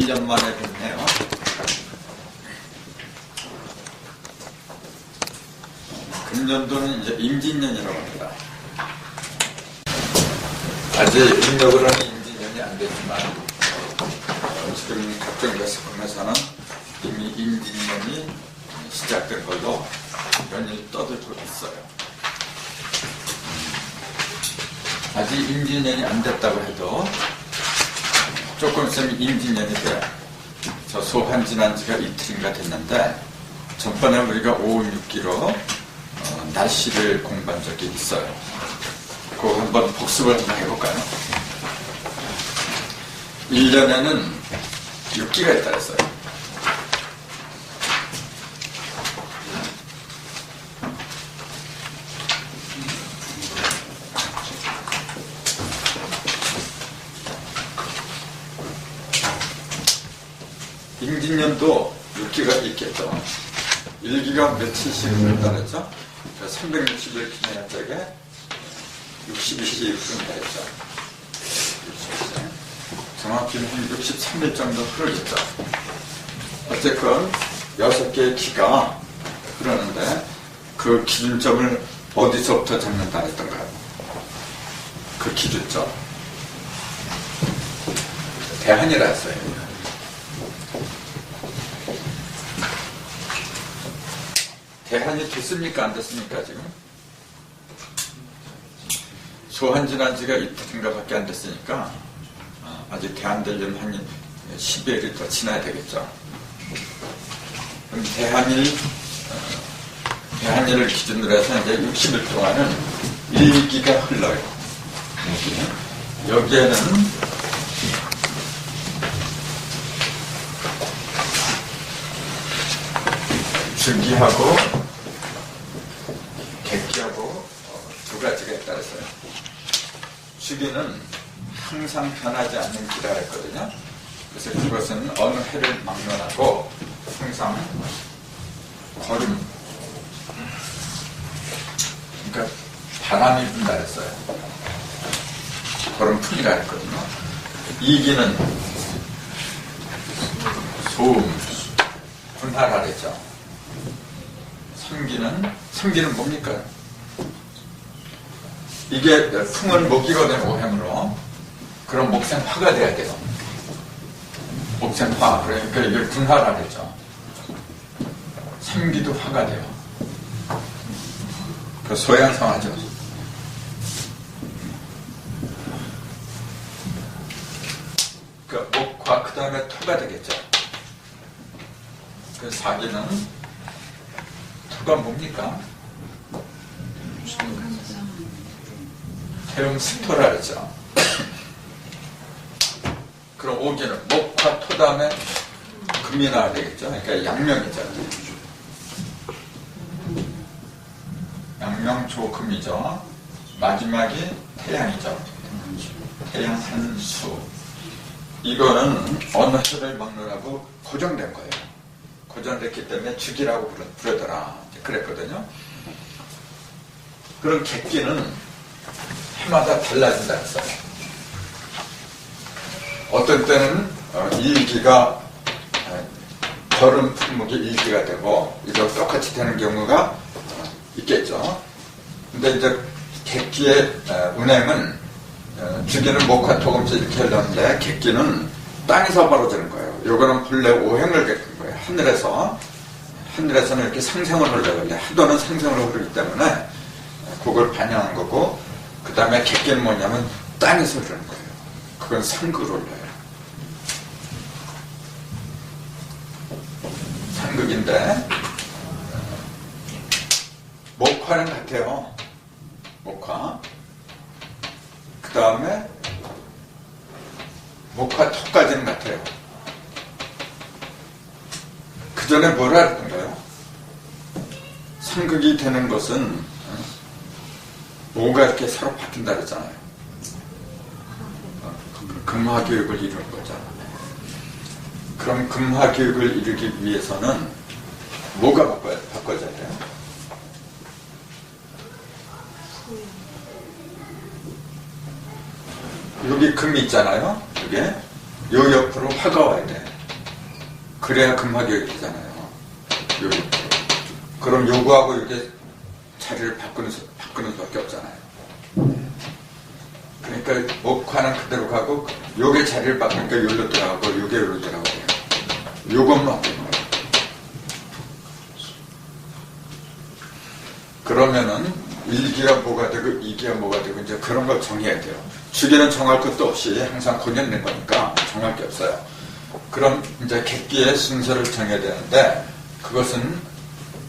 1년 만에 뵙네요. 금년도는 이제 임진년이라고 합니다. 아직 음력으로는 임진년이 안 됐지만 지금 각종 예습품에서는 이미 임진년이 시작된 걸로 연일 떠들고 있어요. 아직 임진년이 안 됐다고 해도 조금 있으면 임진년이 돼요. 저 소환 지난 지가 이틀인가 됐는데 전번에 우리가 5, 6기로 날씨를 공부한 적이 있어요. 그거 한번 복습을 한번 해볼까요? 1년에는 6기가 있다 했어요. 임진년도 6기가 있겠죠. 1기가 며칠씩 있다 그랬죠? 360일 기념적에 62시 흐른다 했죠. 정확히는 한 63일 정도 흐르겠죠. 어쨌건 6개의 기가 흐르는데 그 기준점을 어디서부터 잡는다 했던가요? 그 기준점. 대한이라 했어요. 대한이 됐습니까? 안 됐습니까? 지금? 소환 지난 지가 이틀인가 밖에 안 됐으니까 아직 대한 되려면 한 10여일이 더 지나야 되겠죠. 그럼 대한일을 기준으로 해서 이제 60일 동안은 1기가 흘러요. 여기에는 주기하고 객기하고 두 가지가 있다 그랬어요. 주기는 항상 변하지 않는 기라 했거든요. 그래서 그것은 어느 해를 막론하고 항상 걸음, 그러니까 바람이 분다 그랬어요. 걸음풍이라 했거든요. 이기는 소음, 분하라 그랬죠. 삼기는 뭡니까? 이게 풍은 목기가 된 오행으로 그럼 목생화가 돼야 돼요. 목생화. 그러니까 이걸 분화라 그랬죠. 삼기도 화가 돼요. 그 소양성화죠. 그 목화 그 다음에 토가 되겠죠. 그 사기는 토가 뭡니까? 태음식토라 그랬죠. 그럼 오기는 목화 토 다음에 금이 나와야 되겠죠. 그러니까 양명이죠. 양명조금이죠. 마지막이 태양이죠. 태양 한수. 이거는 어느 해를 막론하고 고정된 거예요. 고정됐기 때문에 주기라고 부르더라. 그랬거든요. 그럼 객기는 해마다 달라진다 했어요. 어떤 때는 1기가 걸음 품목이 1기가 되고 이거 똑같이 되는 경우가 있겠죠. 근데 이제 객기의 운행은 주기는 목화 토금수 이렇게 흘렀는데 객기는 땅에서 벌어지는 거예요. 요거는 본래 오행을 겪은 거예요. 하늘에서는 이렇게 상생을 흘러요. 하도는 상생으로 흐르기 때문에 그걸 반영한 거고, 그 다음에 객기는 뭐냐면 땅에서 흐르는 거예요. 그건 상극으로 흘러요. 상극인데 목화는 같아요. 목화. 그 다음에 목화 토까지는 같아요. 그 전에 뭐라 했던가요? 상극이 되는 것은 뭐가 이렇게 서로 바뀐다 그랬잖아요. 금화교육을 이루는 거죠. 그럼 금화교육을 이루기 위해서는 뭐가 바꿔져야 돼요? 여기 금이 있잖아요. 이게 요 옆으로 화가 와야 돼. 그래야 금화가 열리잖아요. 여기. 그럼 요거하고 이게 자리를 바꾸는 수밖에 없잖아요. 그러니까 목화는 그대로 가고 요게 자리를 바꾸니까 여기로 들어가고 요게 여기로 들어가고 요것만 바뀌는 거예요. 그러면은 1기가 뭐가 되고 2기가 뭐가 되고 이제 그런 걸 정해야 돼요. 주기는 정할 것도 없이 항상 고정된 거니까 정할 게 없어요. 그럼 이제 객기의 순서를 정해야 되는데 그것은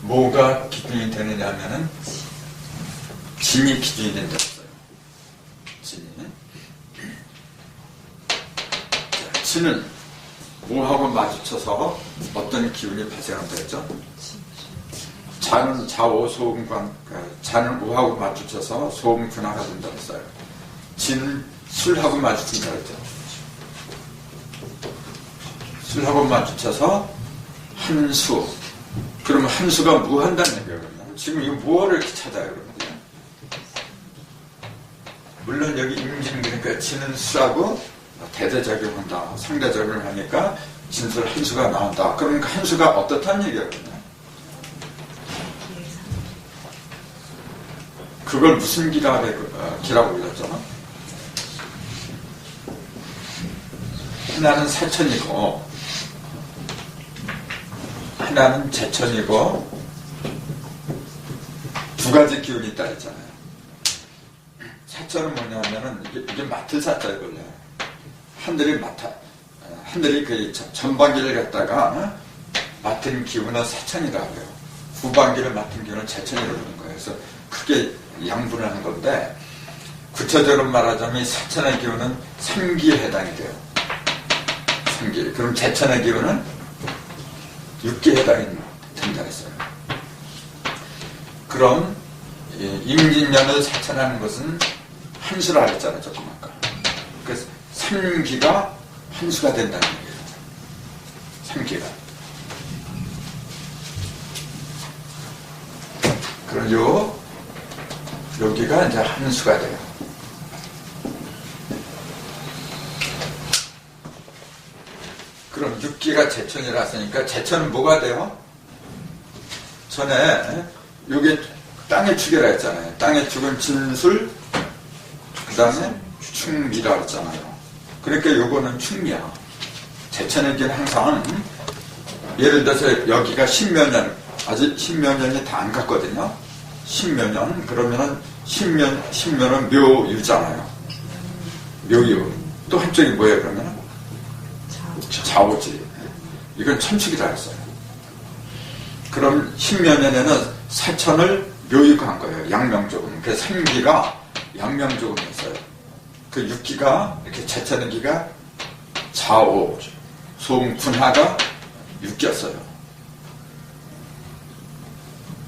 뭐가 기준이 되느냐 하면은 진이 기준이 된다고 했어요. 진이. 진은 뭐하고 마주쳐서 어떤 기운이 발생한다 했죠? 자는 좌우 소음관, 자는 우하고 마주쳐서 소음 분화가 된다고 했어요. 진, 술하고 마주친다고 했죠. 술하고 마주쳐서 한수. 그러면 한수가 뭐 한다는 얘기예요? 지금 이거 뭐를 이렇게 찾아요, 그러면? 물론 여기 임진, 그러니까 진은 수하고 대대작용한다. 상대작용을 하니까 진술 한수가 나온다. 그러니까 한수가 어떻다는 얘기였거든요. 그걸 무슨 기라고 불렀죠? 하나는 사천이고 하나는 제천이고 두 가지 기운이 있다 했잖아요. 사천은 뭐냐면은 이게 맡을 사자 이걸로 하늘이 그 전반기를 갖다가 맡은 기운은 사천이라고 해요. 후반기를 맡은 기운은 제천이라고 부르는 거예요. 그래서 크게 양분을 하는 건데 구체적으로 말하자면 사천의 기운은 3기에 해당이 돼요. 3기. 그럼 제천의 기운은 6기에 해당이 된다 했어요. 그럼 임진년을 사천하는 것은 한수라 했잖아요. 조금 아까. 그래서 3기가 한수가 된다는 얘기예요. 3기가. 그럼 여기가 이제 한수가 돼요. 그럼 6기가 제천이라 했으니까 제천은 뭐가 돼요? 전에 요게 땅의 축이라 했잖아요. 땅의 축은 진술, 그 다음에 충미라 했잖아요. 그러니까 요거는 충미야. 제천에게는 항상 예를 들어서 여기가 십몇 년, 아직 십몇 년이 다 안 갔거든요. 십몇 년, 그러면은 십년은 묘유잖아요. 묘유. 또 한쪽이 뭐예요, 그러면은? 좌우지. 이건 천축이라 했어요. 그럼 십몇 년에는 사천을 묘유가 한 거예요. 양명조금. 그래서 3기가 양명조금이었어요. 그 6기가, 이렇게 제천기가 좌우, 소음, 군하가 6기였어요.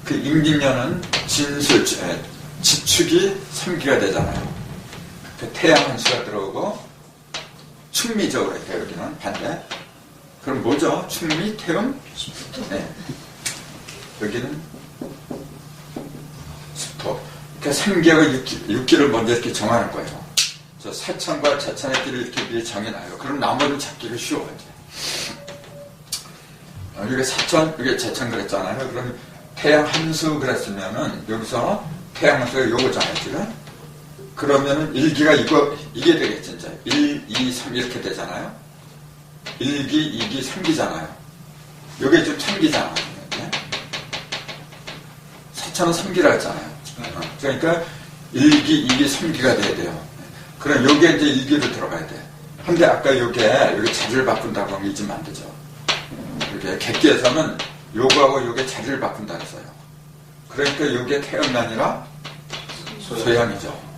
그 임진년은 진술, 지축이 3기가 되잖아요. 그 태양 한수가 들어오고 충미적으로 해요. 여기는 반대. 그럼 뭐죠? 충미, 태음? 네. 여기는 수토. 그러니까 3기하고 6기를 먼저 이렇게 정하는 거예요. 저 사천과 제천의 길을 이렇게 미리 정해놔요. 그럼 나머지는 잡기가 쉬워요. 이게 사천, 이게 제천 그랬잖아요. 그럼 태양 한수 그랬으면은 여기서 태양 한수가 요거잖아요, 지금. 그러면은 1기가 이게 되겠지, 이제. 1, 2, 3 이렇게 되잖아요. 1기, 2기, 3기잖아요. 요게 좀 3기잖아요. 네? 사천은 3기라 했잖아요. 그러니까 1기, 2기, 3기가 돼야 돼요. 그럼 요게 이제 1기로 들어가야 돼. 근데 아까 요게 자리를 바꾼다고 하면 잊으면 안 되죠. 이렇게 객기에서는 요거하고 요게 자리를 바꾼다 그랬어요. 그러니까 요게 태음이 아니라 소양이죠.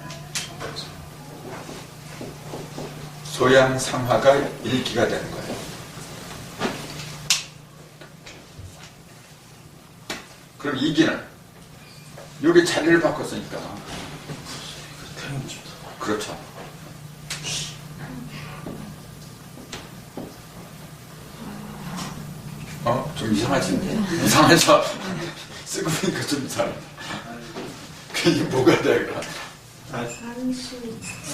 소양 상하가 1기가 되는 거예요. 그럼 2기는 요게 자리를 바꿨으니까 그렇죠. 좀 이상하지? 이상해서 쓰고 보니까 좀 이상해. 그게 뭐가 돼, 그럼? 산수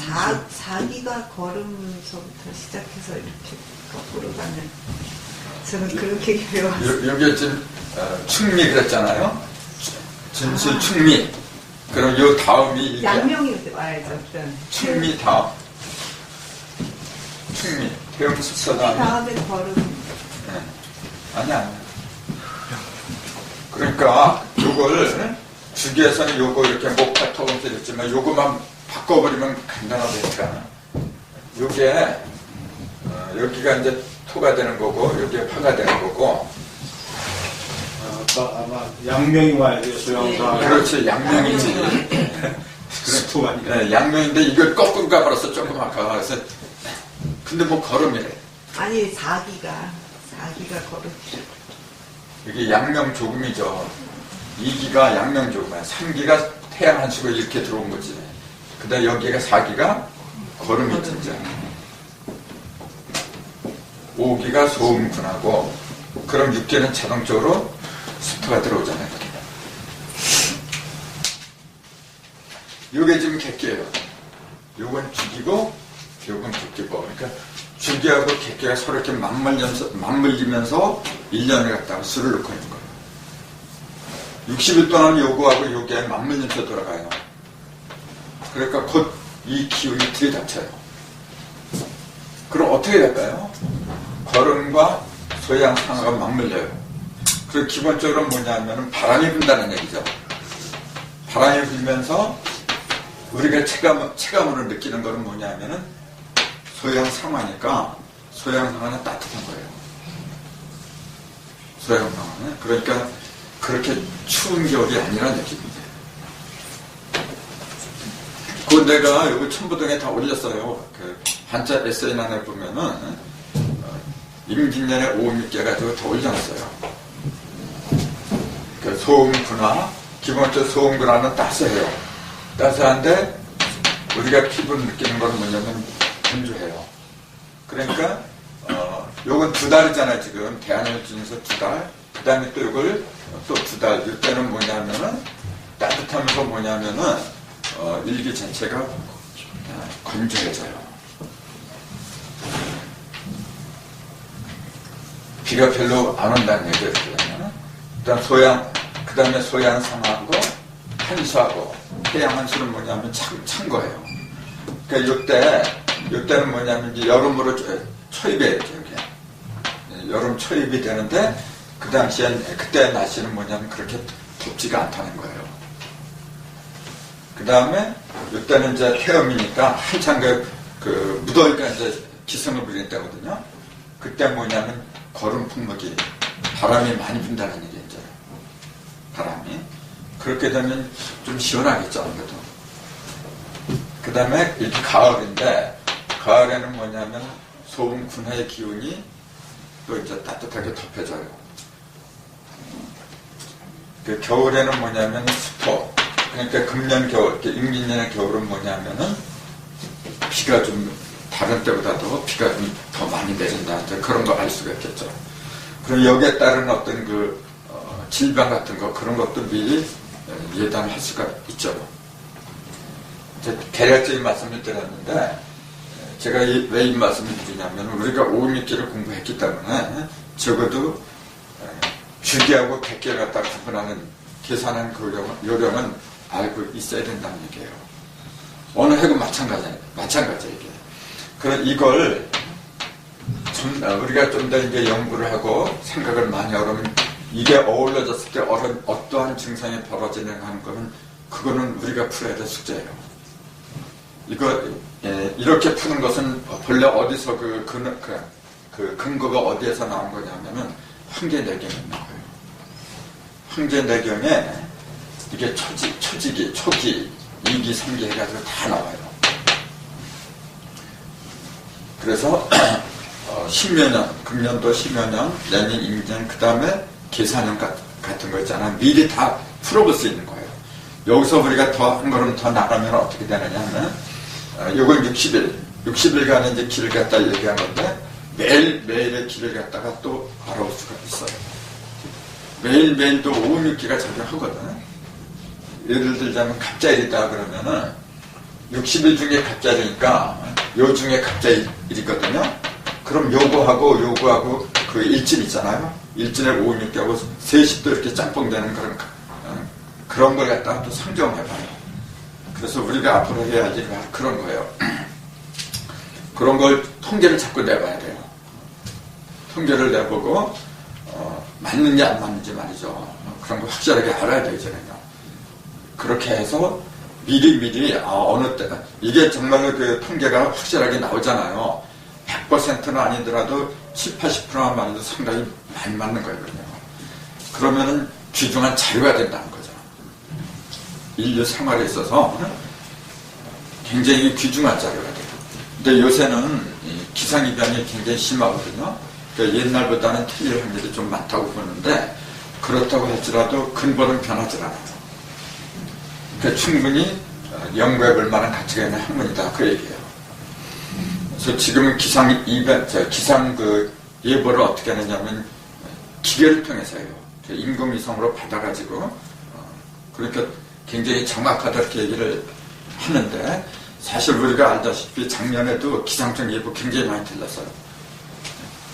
4기가 걸으면서부터 시작해서 이렇게 거꾸로 가는 저는 그렇게 배웠어요. 여기 지금 충미 그랬잖아요. 진실 충미. 그럼 요 다음이 이게 양명이 와야죠. 일단. 충미 다음. 충미. 태음 숙서 다음에. 다음에 걸음. 네. 아니야. 그러니까 요걸 주기에서는 요거 이렇게 목파 토음도 있지만 요거만 바꿔버리면 간단하니까 요게 여기가 이제 토가 되는 거고 여기가 파가 되는 거고 아마 양명이 와야 돼요. 소형사. 그렇지 양명이지. 스토가 아니라. 네, 양명인데 이걸 거꾸로 가버렸어 조금 아까. 그래서 근데 뭐 걸음이래. 아니 4기가 걸음. 이게 양명 조금이죠. 2기가 양명 조금이야. 3기가 태양 한수가 이렇게 들어온 거지. 그 다음에 여기가 4기가 걸음이 진짜. 5기가 소음군하고 그럼 6기는 자동적으로 수토가 들어오잖아요. 이게 지금 객기예요. 요건 죽이고 요건 객기고. 그러니까 주기하고 객기가 서로 이렇게 맞물리면서 1년을 갖다가 수를 넣고 있는 거예요. 60일 동안 요거하고 요게 맞물리면서 돌아가요. 그러니까 곧 이 기운이 들이닥쳐요. 그럼 어떻게 될까요? 걸음과 소양 상하가 맞물려요. 그리고 기본적으로 뭐냐면 바람이 분다는 얘기죠. 바람이 불면서 우리가 체감으로 느끼는 것은 뭐냐면은 소양 상하니까 소양 상하는 따뜻한 거예요. 소양 상하는. 그러니까 그렇게 추운 겨울이 아니라는 느낌입니다. 그 내가 여기 첨부동에 다 올렸어요. 그 한자 에세이란에 보면은 임진년에 오음육개 가지고 다 올려놨어요. 그 소음군화, 기본적으로 소음군화는 따스해요. 따스한데 우리가 피부를 느끼는 건 뭐냐면 건조해요. 그러니까 요건 2달이잖아요. 지금 대한을 중에서 2달. 그 다음에 또 이걸 또 2달. 이때는 뭐냐면은 따뜻하면서 뭐냐면은 일기 전체가 건조해져요. 비가 별로 안 온다는 얘기예요. 일단 그 다음에 소양상하고 한수하고 태양 한수는 뭐냐면 찬 거예요. 그러니까 요때는 뭐냐면 이제 여름으로 초입이에요. 여름 초입이 되는데 그 당시엔 그때 날씨는 뭐냐면 그렇게 덥지가 않다는 거예요. 그 다음에 이때는 이제 태음이니까 한창 그 무더위가 이제 기승을 부리는 때거든요. 그때 뭐냐면 걸음 풍목이 바람이 많이 분다는 얘기죠. 바람이. 그렇게 되면 좀 시원하겠죠, 아무래도. 그 다음에 이렇게 가을인데, 가을에는 뭐냐면 소음 군화의 기운이 또 이제 따뜻하게 덮여져요. 그 겨울에는 뭐냐면 수토. 그러니까 금년 겨울, 임진년의 겨울은 뭐냐면은 비가 좀 다른 때보다도 비가 좀 더 많이 내린다. 이제 그런 거 알 수가 있겠죠. 그럼 여기에 따른 어떤 질병 같은 거 그런 것도 미리 예단할 수가 있죠. 대략적인 말씀을 드렸는데 제가 왜 이 말씀을 드리냐면 우리가 5음육기를 공부했기 때문에 적어도 주기하고 객기를 갖다 구분하는 계산한 그 요령은 알고 있어야 된다는 얘기예요. 어느 해도 마찬가지예요. 이게. 그럼 이걸 우리가 좀 더 이제 연구를 하고 생각을 많이 하면 이게 어우러졌을 때 어떠한 증상이 벌어지는 하는 거는 그거는 우리가 풀어야 될 숙제예요. 이거 이렇게 푸는 것은 본래 어디서 그 근거가 어디에서 나온 거냐면은 황제내경에 있는 거예요. 황제내경에 이게 초지기, 초기, 2기, 3기 해가지고 다 나와요. 그래서 10여 년, 금년도 10여 년, 내년 임진, 그 다음에 계산형 같은 거 있잖아요. 미리 다 풀어볼 수 있는 거예요. 여기서 우리가 더 한 걸음 더 나가면 어떻게 되느냐 하면, 요건 60일간의 이제 길을 갖다 얘기한 건데, 매일의 길을 갖다가 또 알아볼 수가 있어요. 매일매일도 5음육기가 작용하거든. 예를 들자면 갑자일이다 그러면은 60일 중에 갑자일이니까 요 중에 갑자일이거든요. 그럼 요거하고 그 일진 있잖아요. 일진에 5, 6개하고 셋이 또 이렇게 짬뽕되는 그런 걸 갖다가 또 상정해봐요. 그래서 우리가 앞으로 해야 할 일이 바로 그런 거예요. 그런 걸 통계를 자꾸 내봐야 돼요. 통계를 내보고 맞는지 안 맞는지 말이죠. 그런 거 확실하게 알아야 되잖아요. 그렇게 해서 미리 어느 때 이게 정말로 그 통계가 확실하게 나오잖아요. 100%는 아니더라도 70, 80%만 맞아도 상당히 많이 맞는 거예요. 그러면은 귀중한 자료가 된다는 거죠. 인류 생활에 있어서 굉장히 귀중한 자료가 돼요. 근데 요새는 기상이변이 굉장히 심하거든요. 그러니까 옛날보다는 틀릴 확률이 좀 많다고 보는데 그렇다고 할지라도 근본은 변하지 않아요. 그러니까 충분히 연구해볼 만한 가치가 있는 학문이다 그 얘기예요. 그래서 지금은 기상 예보를 어떻게 하느냐면 기계를 통해서 해요. 인공위성으로 받아가지고 그러니까 굉장히 정확하다 이렇게 얘기를 하는데 사실 우리가 알다시피 작년에도 기상청 예보 굉장히 많이 틀렸어요.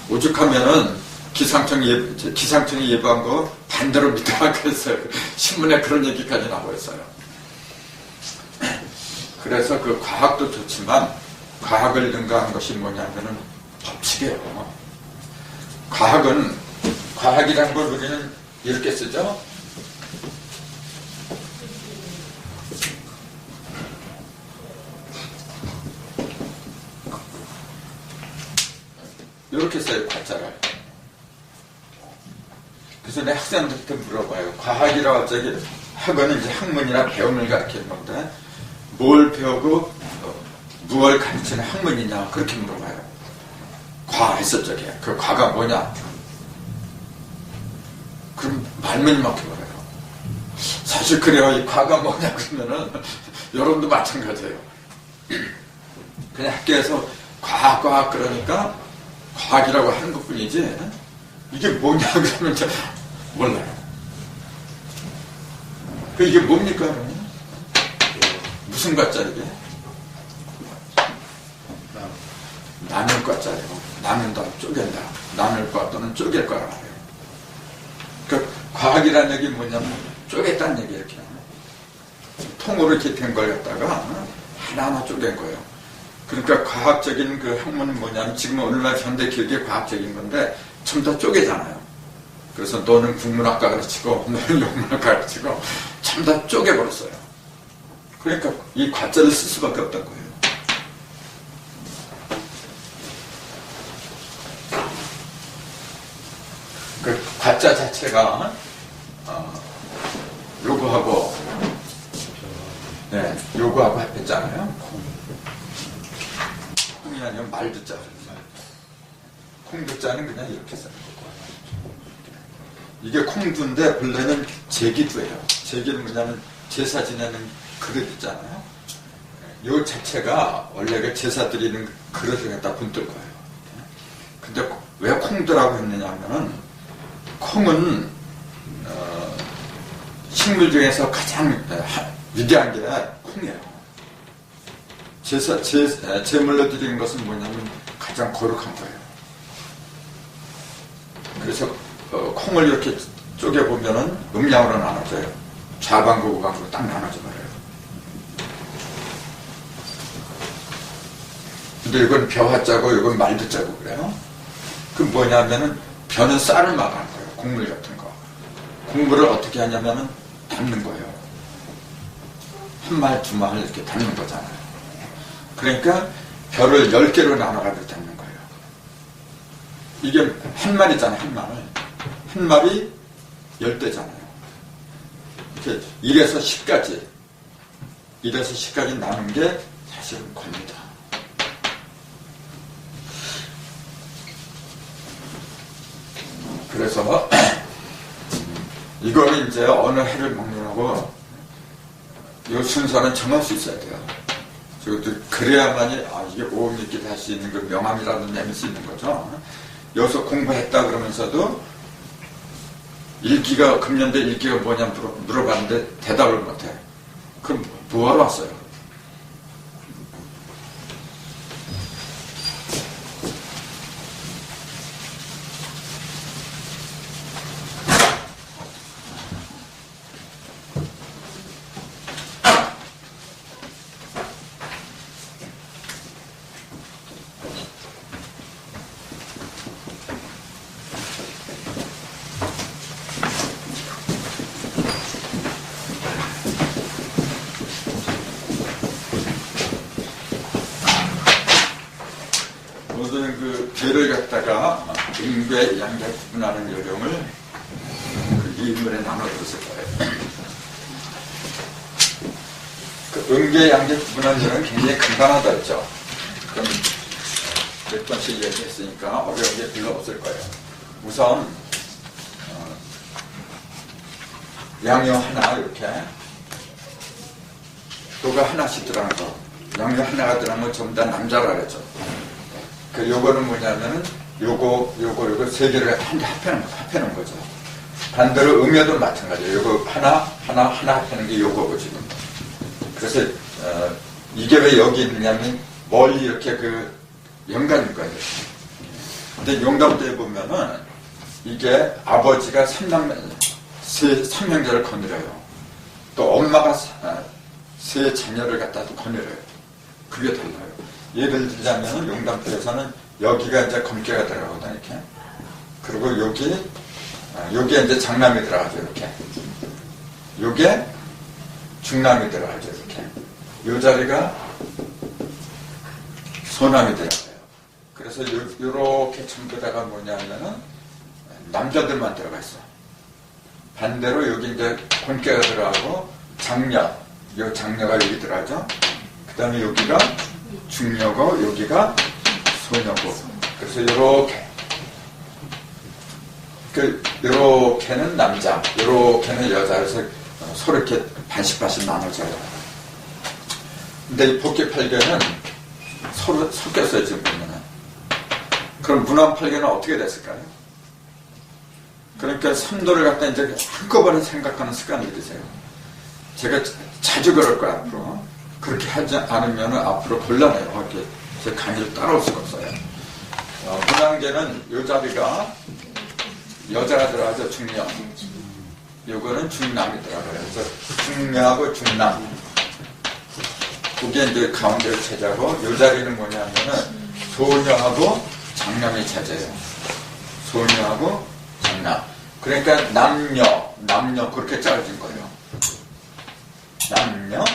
오죽하면은 기상청이 예보한 거 반대로 믿으라 그랬어요. 신문에 그런 얘기까지 나오고 있어요. 그래서 그 과학도 좋지만 과학을 능가한 것이 뭐냐면은 법칙이에요. 과학이라는 걸 우리는 이렇게 쓰죠. 이렇게 써요, 과자를. 그래서 내 학생들한테 물어봐요. 과학이라 갑자기 학원은 이제 학문이나 배움을 가르치는 건데 뭘 배우고 무엇을 가르치는 학문이냐 그렇게 물어봐요. 과했을 적에 그 과가 뭐냐? 그럼 말문이 막혀버려요. 사실 그래요. 이 과가 뭐냐 그러면은 여러분도 마찬가지예요. 그냥 학교에서 과학 그러니까 과학이라고 하는 것뿐이지 이게 뭐냐 그러면 몰라요. 이게 뭡니까? 무슨 과자 이게? 나눌 과자예요. 나눈다, 쪼갠다. 나눌 과 또는 쪼갤 과라고 해요. 그러니까 과학이라는 얘기 뭐냐면 쪼갰다는 얘기 이렇게 통으로 이렇게 된 걸 갖다가 하나하나 쪼갠 거예요. 그러니까 과학적인 그 학문은 뭐냐면 지금 오늘날 현대 길게 과학적인 건데 전부 다 쪼개잖아요. 그래서 너는 국문학과 가르치고 너는 영문학과 가르치고 전부 다 쪼개버렸어요. 그러니까 이 과자를 쓸 수밖에 없던 거예요. 그 과자 자체가 요거하고 합했잖아요. 콩이 아니면 말두자. 콩두자는 그냥 이렇게 쓰는 거고. 이게 콩두인데 본래는 제기두예요. 제기는 뭐냐면 제사 지내는 그릇 있잖아요. 요 자체가 원래 그 제사 드리는 그릇을 갖다 분뜰 거예요. 근데 왜 콩두라고 했느냐 하면은 콩은 식물 중에서 가장 위대한 게 콩이에요. 제물로 드리는 것은 뭐냐면 가장 거룩한 거예요. 그래서 콩을 이렇게 쪼개보면은 음양으로 나눠져요. 좌방구, 우방구로 딱 나눠져 버려요. 근데 이건 벼화자고 이건 말두자고 그래요. 그 뭐냐면은 벼는 쌀을 말하는 거예요. 곡물 같은 거. 곡물을 어떻게 하냐면은 담는 거예요. 한 말, 두 말 이렇게 담는 거잖아요. 그러니까 벼를 10개로 나눠가지고 담는 거예요. 이게 한 말이잖아요, 한 말. 한 말이 10대잖아요. 이렇게 1에서 10까지. 1에서 10까지 나눈 게 사실은 겁니다. 그래서 이거는 이제 어느 해를 먹느라고 이 순서는 정할 수 있어야 돼요. 그래야만이 이게 오음읽기를 할 수 있는 그 명함이라도 내밀 수 있는 거죠. 여기서 공부했다 그러면서도 금년대 읽기가 뭐냐 물어봤는데 대답을 못해. 그럼 뭐하러 왔어요? 오늘은 그 죄를 갖다가 음괴, 양괴 구분하는 요령을 이 인물에 나눠줬을 거예요. 그 음괴, 양괴 구분하는 요령은 굉장히 간단하다 했죠. 그럼 몇 번씩 얘기했으니까 어려운 게 별로 없을 거예요. 우선 양요 하나 이렇게 도가 하나씩 들어가는 거, 양요 하나가 들어가는 건 전부 다 남자라 그랬죠. 그 요거는 뭐냐면은 요거 세 개를 한 개 합해놓은 거죠. 반대로 음여도 마찬가지예요. 요거 하나 합하는 게 요거고 지금. 그래서 이게 왜 여기 있느냐면 멀리 이렇게 그 연관인 거예요. 근데 용담대에 보면은 이게 아버지가 삼형제를 거느려요. 또 엄마가 세 자녀를 갖다도 거느려요. 그게 달라요. 예를 들자면 용담대에서는 여기가 이제 검게가 들어가거든 이렇게. 그리고 여기에 이제 장남이 들어가죠 이렇게. 요게 중남이 들어가죠 이렇게. 요 자리가 소남이 들어가요. 그래서 요렇게 전부 다가 뭐냐면은 남자들만 들어가 있어. 반대로 여기 이제 본께가 들어가고 장녀, 요 장녀가 여기 들어가죠. 그 다음에 여기가 중녀고 여기가 소녀고. 그래서 요렇게는 남자, 요렇게는 여자. 그래서 서로 이렇게 반씩 나눠져요. 근데 이 복귀팔견은 서로 섞였어요, 지금 보면은. 그럼 문안팔견은 어떻게 됐을까요? 그러니까 삼도를 갖다 이제 한꺼번에 생각하는 습관을 들이세요. 제가 자주 그럴 거야, 앞으로. 그렇게 하지 않으면 앞으로 곤란해요. 이렇게 제 강의를 따라올 수가 없어요. 문안계는 요 자리가 여자가 들어가죠, 중녀. 요거는 중남이 들어가요. 그래서 중녀하고 중남. 그게 이제 가운데를 차지하고, 요 자리는 뭐냐면은 소녀하고 장남이 차지해요. 소녀하고 장남. 그러니까 남녀 그렇게 짜여진 거예요. 남녀.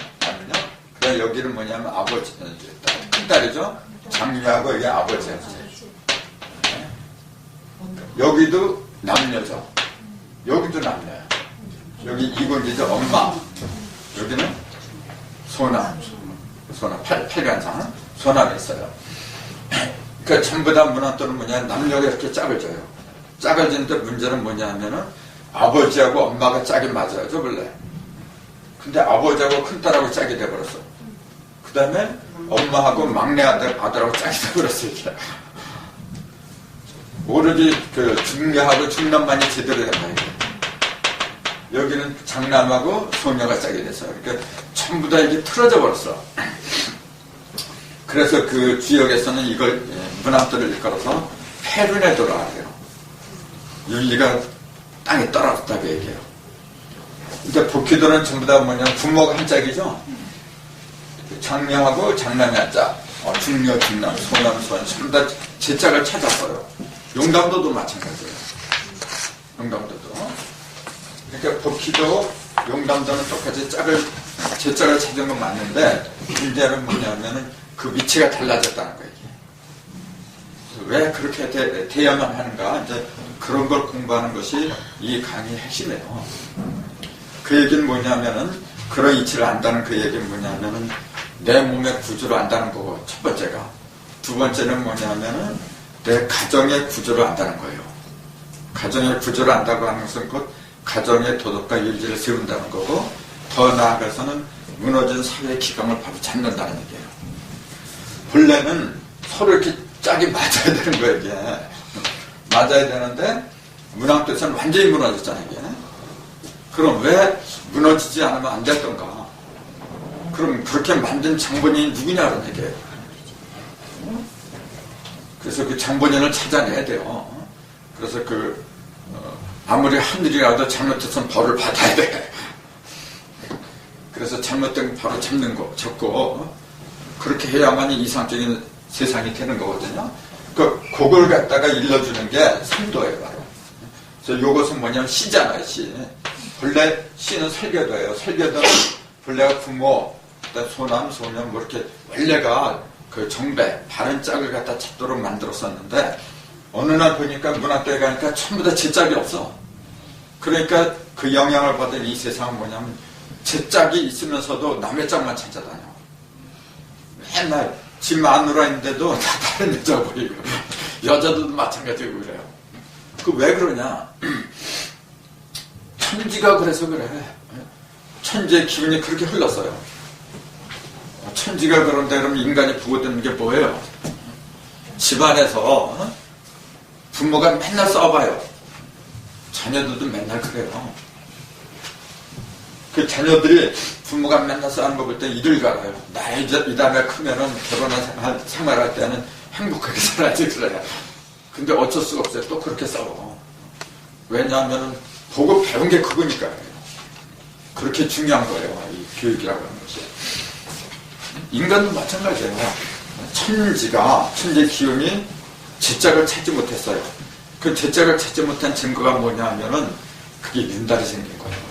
그다음 여기는 뭐냐면 아버지, 큰딸이죠. 장녀하고 이게 아버지야. 네. 여기도 남녀죠. 여기도 남녀야. 여기 이건 이제 엄마. 여기는 소남, 팔간상 소남이 있어요. 그러니까 전부 다 문안도는 뭐냐, 남녀가 이렇게 짝을 졌는데 문제는 뭐냐면은 아버지하고 엄마가 짝이 맞아야죠, 원래. 근데 아버지하고 큰딸하고 짝이 돼버렸어. 그 다음에 엄마하고 막내 아들하고 짝이 돼버렸어, 이게. 오로지 그 중녀하고 중남만이 제대로 된다, 이게. 여기는 장남하고 소녀가 짝이 돼서. 그러니까 전부 다 이게 틀어져 버렸어. 그래서 그 주역에서는 이걸 문안도를 일컬어서 폐륜에 돌아가래요. 윤리가 땅에 떨어졌다고 얘기해요. 근데 복희도는 전부 다 뭐냐, 부모가 한 짝이죠. 장녀하고 장남이 한 짝, 중녀, 중남, 소남, 소녀 전부 다 제 짝을 찾았어요. 용담도도 마찬가지예요. 용담도도. 그러니까 복희도 용담도는 똑같이 제 짝을 찾은 건 맞는데 문제는 뭐냐면은 그 위치가 달라졌다는 거예요. 왜 그렇게 돼야만 하는가? 이제 그런 걸 공부하는 것이 이 강의의 핵심이에요. 그 얘기는 뭐냐면은 그런 이치를 안다는 그 얘기는 뭐냐면은 내 몸의 구조를 안다는 거고, 첫 번째가. 두 번째는 뭐냐면은 내 가정의 구조를 안다는 거예요. 가정의 구조를 안다고 하는 것은 곧 가정의 도덕과 윤리를 세운다는 거고, 더 나아가서는 무너진 사회의 기강을 바로 잡는다는 얘기예요. 본래는 서로 이렇게 짝이 맞아야 되는 거예요, 이게. 맞아야 되는데 문학도에서는 완전히 무너졌잖아요, 이게. 그럼 왜 무너지지 않으면 안 됐던가? 그럼 그렇게 만든 장본인이 누구냐는 얘기예요. 그래서 그 장본인을 찾아내야 돼요. 그래서 아무리 하늘이라도 잘못해서는 벌을 받아야 돼. 그래서 잘못된 거 바로 잡고 그렇게 해야만 이상적인 세상이 되는 거거든요. 그걸 갖다가 일러주는 게 선도예요, 바로. 그래서 요것은 뭐냐면 시잖아요, 시. 본래 시는 설교도예요. 설교도는 본래가 부모, 그다음 소남, 소녀, 뭐 이렇게 원래가 그 정배, 바른 짝을 갖다 찾도록 만들었었는데, 어느 날 보니까 문학교에 가니까 전부 다 제 짝이 없어. 그러니까 그 영향을 받은 이 세상은 뭐냐면, 제 짝이 있으면서도 남의 짝만 찾아다녀. 맨날 집 마누라 있는데도 다 다른 여자 보이고, 여자들도 마찬가지고 그래요. 그 왜 그러냐? 천지가 그래서 그래. 천지의 기운이 그렇게 흘렀어요. 천지가 그런데 그럼 인간이 부고드는 게 뭐예요? 집안에서 부모가 맨날 싸워봐요. 자녀들도 맨날 그래요. 그 자녀들이 부모가 맨날 싸우는 거 볼 때 이를 갈아요. 나 이제 이 다음에 크면은 결혼한 생활할 때는 행복하게 살아야지 그래요. 근데 어쩔 수가 없어요. 또 그렇게 싸워. 왜냐하면 보고 배운 게 그거니까요. 그렇게 중요한 거예요. 이 교육이라고 하는 것이. 인간도 마찬가지예요. 천지의 기운이 제 짝을 찾지 못했어요. 그 제 짝을 찾지 못한 증거가 뭐냐 하면은 그게 윤달이 생긴 거예요.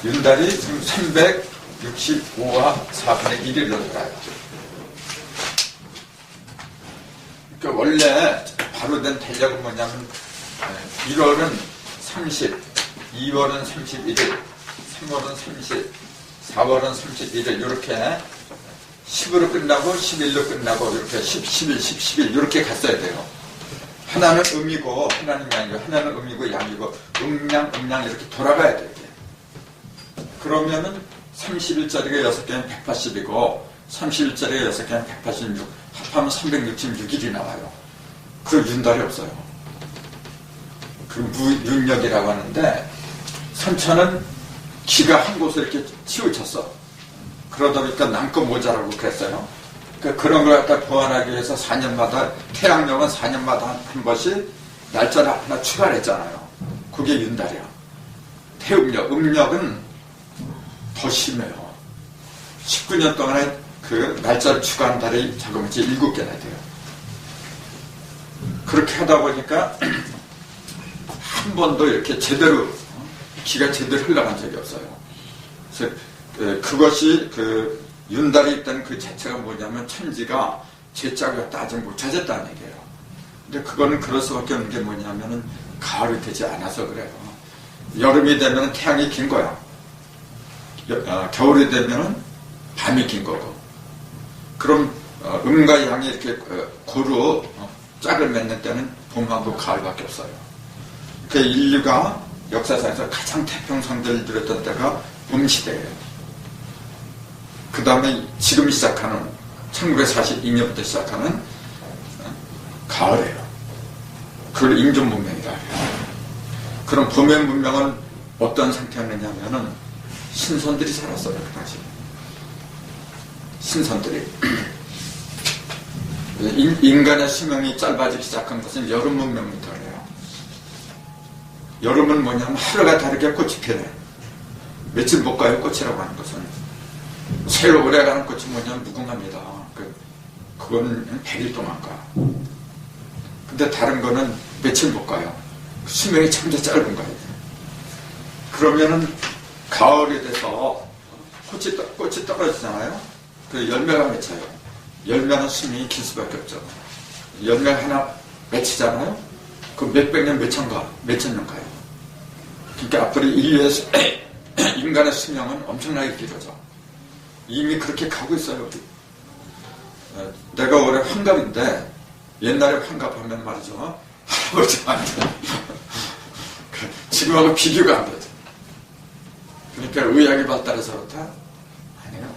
윤달이 지금 365와 4분의 1을 돌아요. 그러니까 원래 바로 된 달력은 뭐냐면 1월은 30, 2월은 31일, 3월은 30, 4월은 31일 이렇게 10으로 끝나고 11로 끝나고 이렇게 10, 11, 10, 11 이렇게 갔어야 돼요. 하나는 음이고 하나는 양이고 하나는 음이고 양이고 음양 이렇게 돌아가야 돼요. 그러면은 31짜리가 6개는 180이고 31짜리가 6개는 186 합하면 366일이 나와요. 그 윤달이 없어요. 그 무윤력이라고 하는데 선천은 기가 한 곳을 이렇게 치우쳤어. 그러다 보니까 남껏 모자라고 그랬어요. 그러니까 그런 걸 갖다 보완하기 위해서 4년마다 태양력은 4년마다 한 번씩 날짜를 하나 추가했잖아요. 그게 윤달이야. 태음력, 음력은 더 심해요. 19년 동안에 그 날짜를 추가한 달이 자그마치 7개나 돼요. 그렇게 하다 보니까 한 번도 이렇게 제대로 기가 제대로 흘러간 적이 없어요. 그래서 그것이 그 윤달이 있다는 그 자체가 뭐냐면 천지가 제 짝을 아직 못 찾았다는 얘기예요. 근데 그거는 그럴 수밖에 없는 게 뭐냐면은 가을이 되지 않아서 그래요. 여름이 되면 태양이 긴 거야. 겨울이 되면 밤이 긴 거고. 그럼 음과 양이 이렇게 고루 짝을 맺는 때는 봄하고 가을밖에 없어요. 그 인류가 역사상에서 가장 태평성대를 누렸던 때가 봄 시대예요. 그 다음에 지금 시작하는 1942년부터 시작하는 가을이에요. 그걸 인종 문명이라 해요. 그럼 봄의 문명은 어떤 상태였느냐면은 신선들이 살았어요. 그 당시 신선들이 인간의 수명이 짧아지기 시작한 것은 여름 문명부터예요. 여름은 뭐냐면 하루가 다르게 꽃이 피어요. 며칠 못 가요. 꽃이라고 하는 것은 제일 오래 가는 꽃이 뭐냐면 무궁화입니다. 그거는 100일 동안 가. 근데 다른 거는 며칠 못 가요. 수명이 참 짧은 거예요. 그러면은 가을이 돼서 꽃이 떨어지잖아요. 그 열매가 맺혀요. 열매는 수명이 길 수밖에 없죠. 열매 하나 맺히잖아요. 그 몇백 년, 몇천 년 가요. 그러니까 앞으로 인류의 인간의 수명은 엄청나게 길어져. 이미 그렇게 가고 있어요. 내가 올해 환갑인데 옛날에 환갑하면 말이죠. 할아버지한테 지금하고 비교가 안 되죠. 그러니까 의학이 발달해서 그렇다? 아니에요.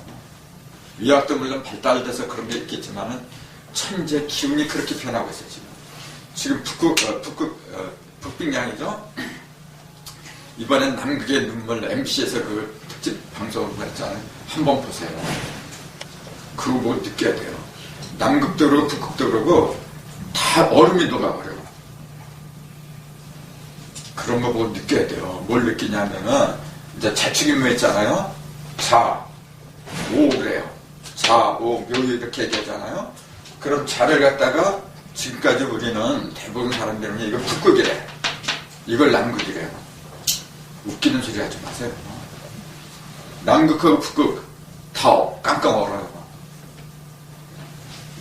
의학도 물론 발달돼서 그런 게 있겠지만은 천재 기운이 그렇게 변하고 있어요. 지금 북빙양이죠. 이번엔 남극의 눈물 MBC에서 그 특집 방송을 했잖아요. 한번 보세요. 그거 뭐 느껴야 돼요. 남극도 그러고 북극도 그러고 다 얼음이 녹아버려요. 그런 거 보고 느껴야 돼요. 뭘 느끼냐면은 이제 자축인묘 있잖아요. 자, 오 그래요. 자, 오, 묘 이렇게 얘기하잖아요. 그럼 자를 갖다가 지금까지 우리는 대부분 사람들은 이거 북극이래. 이걸 남극이래요. 웃기는 소리 하지 마세요. 남극하고 북극 다 깡깡 얼어요.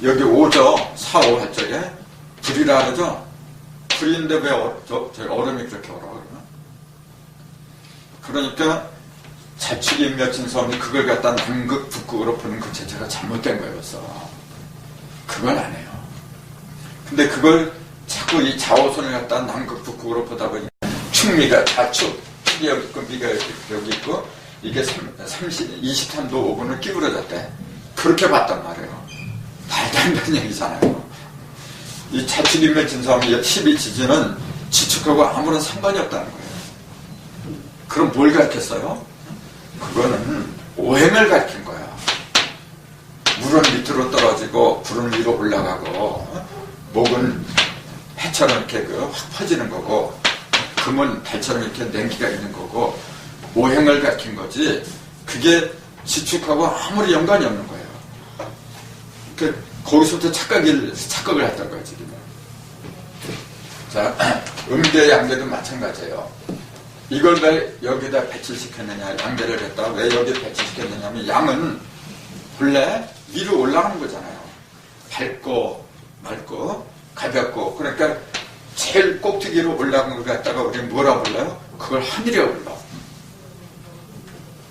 여기 5죠. 4, 5 할 적에 불이라 그러죠. 불인데 왜 얼음이 그렇게 얼어? 그러니까 자축이 맺힌 섬이 그걸 갖다 남극, 북극으로 보는 그 자체가 잘못된 거였어. 그건 안 해요. 근데 그걸 자꾸 이 자오선을 갖다 남극, 북극으로 보다 보니 축미가 자축, 축이 여기 있고 미가 여기 있고 이게 23도 5분을 기울어졌대. 그렇게 봤단 말이에요. 말도 안 되는 얘기잖아요. 이 자축이 맺힌 섬이 12지지는 지축하고 아무런 상관이 없다는 거예요. 그럼 뭘 가르쳤어요? 그거는 오행을 가르친 거야. 물은 밑으로 떨어지고 불은 위로 올라가고 목은 해처럼 이렇게 확 퍼지는 거고 금은 달처럼 이렇게 냉기가 있는 거고 오행을 가르친 거지 그게 지축하고 아무리 연관이 없는 거예요. 거기서부터 착각을 했던 거예요. 지금. 자, 음계 양계도 마찬가지예요. 이걸 왜 여기다 배치시켰느냐, 양계를 했다. 왜 여기 배치시켰느냐 하면 양은 본래 위로 올라가는 거잖아요. 밝고 맑고 가볍고 그러니까 제일 꼭대기로 올라간 걸 갖다가 우리 뭐라 불러요? 그걸 하늘이라고 불러.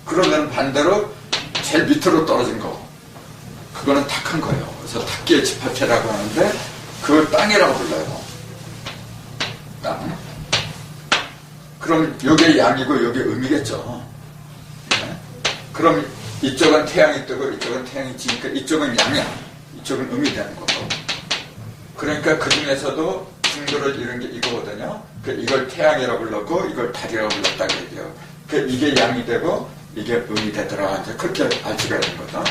그러면 반대로 제일 밑으로 떨어진 거 그거는 탁한 거예요. 그래서 탁기의 지파체라고 하는데 그걸 땅이라고 불러요. 땅. 그럼 요게 양이고 요게 음이겠죠. 네? 그럼 이쪽은 태양이 뜨고 이쪽은 태양이 지니까 이쪽은 양이야. 이쪽은 음이 되는 거고. 그러니까 그 중에서도 중도를 이룬 게 이거거든요. 이걸 태양이라고 불렀고 이걸 달이라고 불렀다고 얘기해요. 이게 양이 되고 이게 음이 되더라. 이제 그렇게 알 수가 있는 거죠.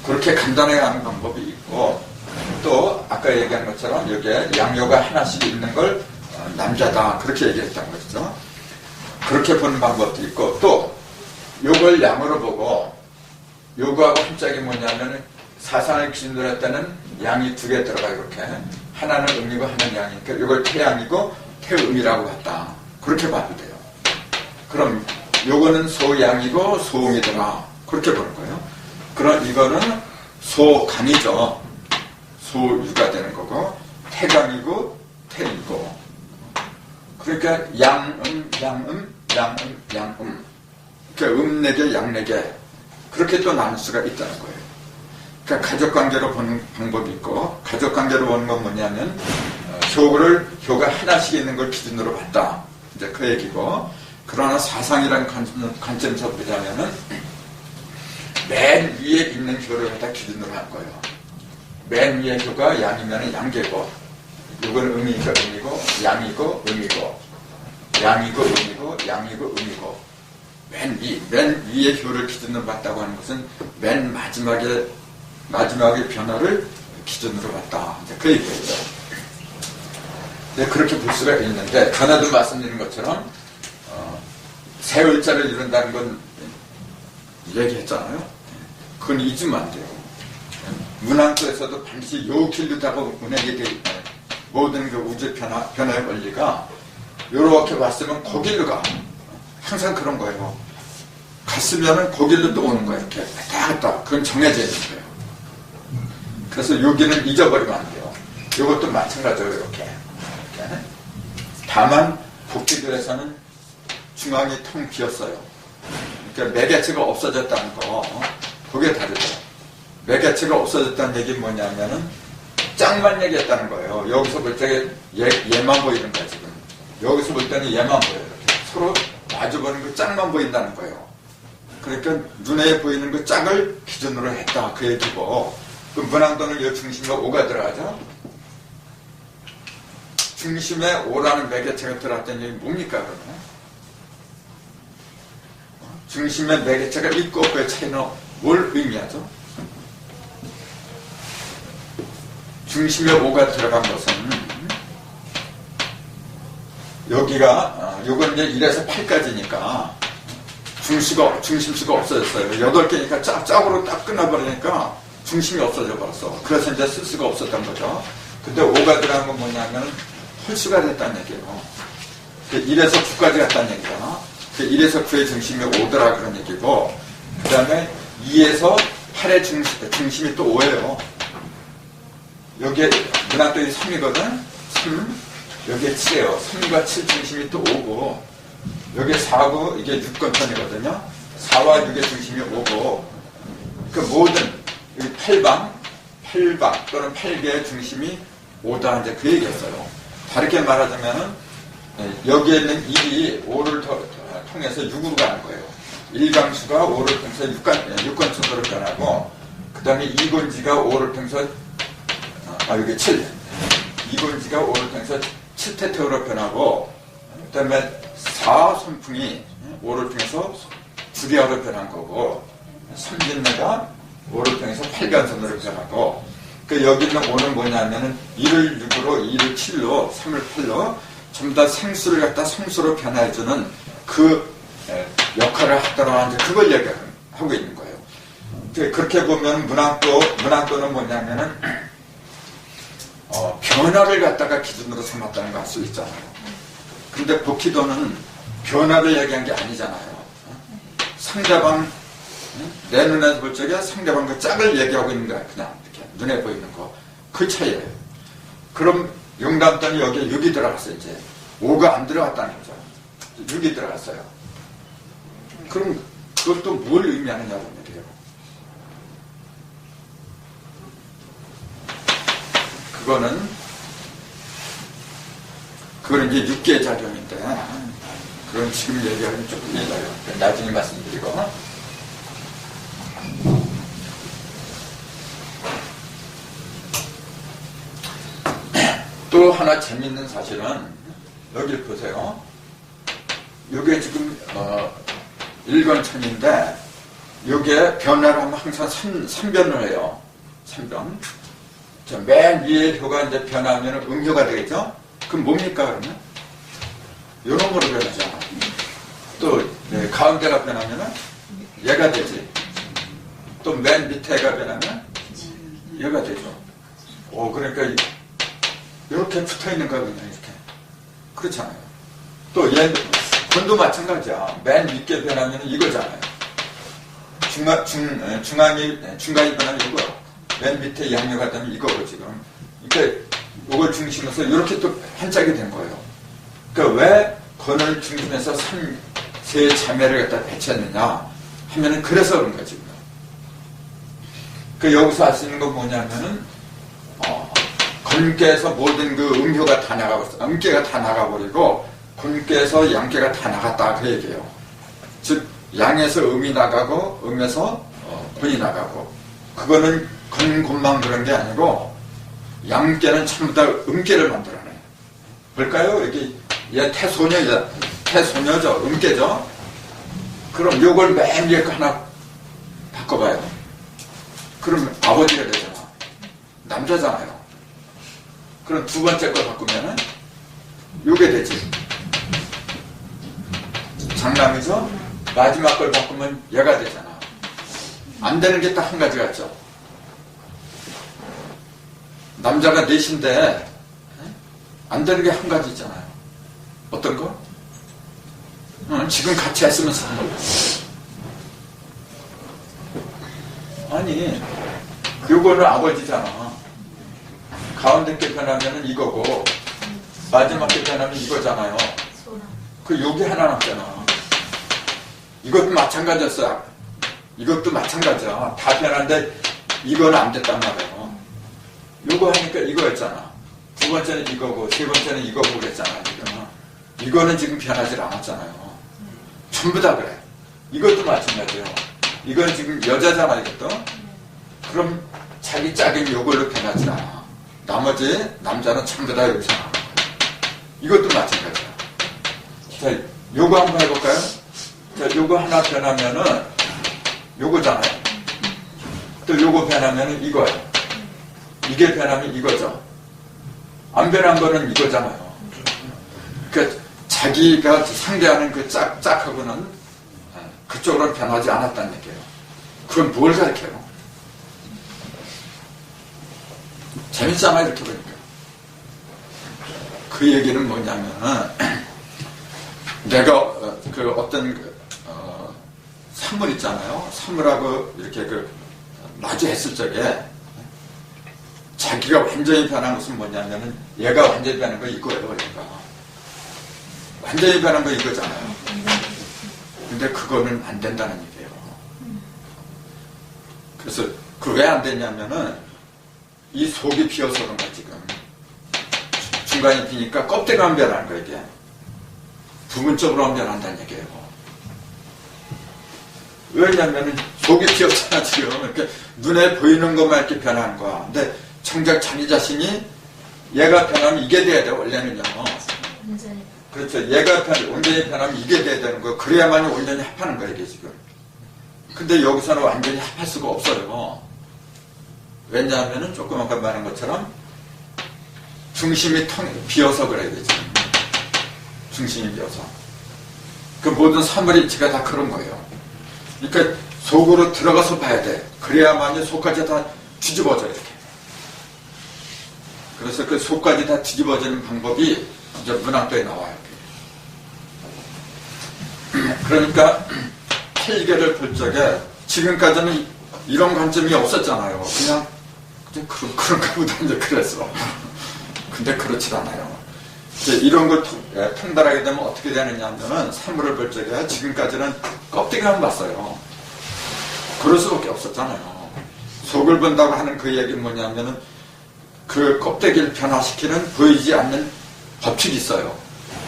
그렇게 간단하게 하는 방법이 있고 또 아까 얘기한 것처럼 여기에 양요가 하나씩 있는 걸 남자다 그렇게 얘기했던 거죠. 그렇게 보는 방법도 있고 또 요걸 양으로 보고 요거하고 한짝이 뭐냐면 사상을 기준으로 할 때는 양이 두 개 들어가요. 이렇게 하나는 음이고 하나는 양이니까 요걸 태양이고 태음이라고 봤다. 그렇게 봐도 돼요. 그럼 요거는 소양이고 소음이더라. 그렇게 보는 거예요. 그럼 이거는 소강이죠. 소유가 되는 거고 태강이고 태이고 그러니까 양음 그러니까 음 4개 양 4개 그렇게 또 나눌 수가 있다는 거예요. 그러니까 가족관계로 보는 방법이 있고 가족관계로 보는 건 뭐냐면 효가 하나씩 있는 걸 기준으로 봤다. 이제 그 얘기고 그러나 사상이라는 관점에서 보자면은 맨 위에 있는 효를 갖다 기준으로 한 거예요. 맨 위에 효가 양이면 양계고 이건 음이니까 음이고 양이고 음이고 양이고 음이고 양이고 음이고 맨 위의 효를 기준으로 봤다고 하는 것은 맨 마지막의 변화를 기준으로 봤다. 이제 그 얘기죠. 그렇게 볼 수가 있는데 전에도 말씀드린 것처럼 세월자를 이룬다는 건 얘기했잖아요. 그건 잊으면 안 돼요. 문항도에서도 반드시 요 길로 타고 운행이 돼 있다. 모든 그 우주 변화의 원리가 요렇게 왔으면 거길로 가. 항상 그런 거예요. 갔으면은 거길로 또 오는 거예요. 이렇게 왔다 갔다. 그건 정해져 있는 거예요. 그래서 여기는 잊어버리면 안 돼요. 요것도 마찬가지로 이렇게. 다만 복귀들에서는 중앙이 텅 비었어요. 그러니까 매개체가 없어졌다는 거. 그게 다르죠. 매개체가 없어졌다는 얘기는 뭐냐면은 짝만 얘기했다는 거예요. 여기서 볼 때 얘만 보이는 거야 지금. 여기서 볼 때는 얘만 보여요. 이렇게. 서로 마주보는 그 짝만 보인다는 거예요. 그러니까 눈에 보이는 그 짝을 기준으로 했다 그 얘기고 그 문항도는 이 중심에 5가 들어가죠. 중심에 5라는 매개체가 들어갔다는 얘기 뭡니까 그러면? 중심에 매개체가 있고 없고의 차이는 뭘 의미하죠? 중심에 5가 들어간 것은 여기가 요건 이제 1에서 8까지니까 중심수가 없어졌어요. 8개니까 짝으로 딱 끝나버리니까 중심이 없어져 버렸어. 그래서 이제 쓸 수가 없었던 거죠. 근데 5가 들어간 건 뭐냐면 홀수가 됐다는 얘기예요. 1에서 9까지 갔다는 얘기잖아. 1에서 9의 중심이 5더라 그런 얘기고 그 다음에 2에서 8의 중심이 또 5예요. 여기에 문학도이 3이거든. 3. 여기에 7이에요. 3과 7 중심이 또 5고, 여기에 4고, 이게 6건천이거든요. 4와 6의 중심이 5고, 그 모든, 여기 8방 또는 8개의 중심이 5다. 이제 그 얘기였어요. 다르게 말하자면은, 여기에 있는 1이 5를 통해서 6으로 가는 거예요. 1강수가 5를 통해서 6건천으로 변하고, 그 다음에 2건지가 5를 통해서, 여기 7. 2건지가 5를 통해서 7태택으로 변하고, 그 다음에 4선풍이 5를 통해서 9개화로 변한 거고, 3진내가 5를 통해서 8간선으로 변하고, 그 여기 있는 5는 뭐냐면은 1을 6으로, 2를 7로, 3을 8로, 전부 다 생수를 갖다 성수로 변화해주는 그 역할을 하더라. 이제 그걸 얘기하고 있는 거예요. 그렇게 보면 문학도는 뭐냐면은, 변화를 갖다가 기준으로 삼았다는 거 알 수 있잖아요. 근데 복희도는 변화를 얘기한 게 아니잖아요. 상대방, 내 눈에서 볼 적에 상대방 그 짝을 얘기하고 있는 거야. 그냥 이렇게 눈에 보이는 거. 그 차이예요. 그럼 용담단이 여기에 6이 들어갔어요. 이제 5가 안 들어갔다는 거죠. 6이 들어갔어요. 그럼 그것도 뭘 의미하느냐고 얘기해요. 그거는 이제 6개 작용인데, 그건 지금 얘기하기는 조금 일러요. 나중에 말씀드리고. 또 하나 재밌는 사실은, 여기 보세요. 요게 지금, 1건천인데, 요게 변화를 하면 항상 3변을 해요. 3변. 맨 위에 효가 이제 변하면 음효가 되겠죠? 그럼 뭡니까, 그러면? 요런 거로 변하잖아. 또, 가운데가 변하면은 얘가 되지. 또 맨 밑에가 변하면 얘가 되죠. 그러니까 이렇게 붙어 있는 거야, 그냥 이렇게. 그렇잖아요. 또 건도 마찬가지야. 맨 밑에 변하면 이거잖아요. 중간이 변하면 이거야. 맨 밑에 양녀가 되면 이거고 지금. 그러니까 이걸 중심에서 이렇게 또 한짝이 된 거예요. 그러니까 왜 건을 중심에서 세 자매를 갖다 배치했느냐 하면은 그래서 그런 거지. 그 여기서 알 수 있는 건 뭐냐면은 건께에서 모든 그 음효가 다 나가버렸어. 음계가 다 나가버리고 건께에서 양계가 다 나갔다 그 얘기예요. 즉 양에서 음이 나가고 음에서 건이 나가고, 그거는 건곤만 그런 게 아니고 양계는 전부 다 음계를 만들어내. 볼까요? 여기 얘 태소녀죠. 음계죠. 그럼 요걸 맨 위에 거 하나 바꿔봐요. 그럼 아버지가 되잖아. 남자잖아요. 그럼 두 번째 걸 바꾸면은 요게 되지. 장남이죠. 마지막 걸 바꾸면 얘가 되잖아. 안 되는 게 딱 한 가지 같죠. 남자가 넷인데 안 되는 게 한 가지 있잖아요. 어떤 거? 지금 같이 했으면 아니, 요거는 아버지잖아. 가운데 게 변하면 이거고 마지막 게 변하면 이거잖아요. 그 여기 하나 남잖아. 이것도 마찬가지였어. 이것도 마찬가지야. 다 변한데 이거는 안 됐단 말이에요. 요거 하니까 이거였잖아. 두 번째는 이거고 세 번째는 이거고 그랬잖아. 지금. 이거는 지금 변하지 않았잖아요. 전부 다 그래. 이것도 마찬가지예요. 이건 지금 여자잖아, 이것도. 그럼 자기 짝인 요걸로 변하지 않아. 나머지 남자는 전부 다 여기서 나와. 이것도 마찬가지야. 자, 요거 한번 해볼까요? 자, 요거 하나 변하면은 요거잖아요. 또 요거 변하면은 이거예요. 이게 변하면 이거죠. 안 변한 거는 이거잖아요. 그러니까 자기가 상대하는 그 짝하고는 그쪽으로는 변하지 않았다는 얘기예요. 그럼 뭘 가르쳐요? 재밌잖아요, 이렇게 보니까. 그 얘기는 뭐냐면은, 내가 그 어떤 산물 있잖아요. 산물하고 이렇게 마주했을 적에 대기가 완전히 변한 것은 뭐냐면은 얘가 완전히 변한 거 이거예요. 얘가 완전히 변한 거 이거잖아요. 근데 그거는 안 된다는 얘기예요. 그래서 그 왜 안 되냐면은 이 속이 비어서 그런 거야 지금. 중간이 비니까 껍데기만 변하는 거야 이게. 부분적으로만 변한다는 얘기예요. 왜냐면은 속이 비었잖아 지금. 이렇게 눈에 보이는 것만 이렇게 변하는 거야. 근데 정작 자기 자신이 얘가 변하면 이게 돼야 돼 원래는요. 그렇죠. 얘가 온전히 변하면 이게 돼야 되는 거예요. 그래야만이 온전히 합하는 거야 이게 지금. 근데 여기서는 완전히 합할 수가 없어요. 왜냐하면은 조금 아까 말한 것처럼 중심이 비어서 그래야 되지. 중심이 비어서. 그 모든 사물일치가 다 그런 거예요. 그러니까 속으로 들어가서 봐야 돼. 그래야만이 속까지 다 뒤집어져 이렇게. 그래서 그 속까지 다 뒤집어지는 방법이 이제 문학도에 나와요. 그러니까 헬겔을 볼 적에 지금까지는 이런 관점이 없었잖아요. 그냥 그런가 보다 이제 그랬어. 근데 그렇지 않아요. 이제 이런 걸 통달하게 되면 어떻게 되느냐 하면은 사물을 볼 적에 지금까지는 껍데기만 봤어요. 그럴 수밖에 없었잖아요. 속을 본다고 하는 그 얘기는 뭐냐면은 그 껍데기를 변화시키는 보이지 않는 법칙이 있어요.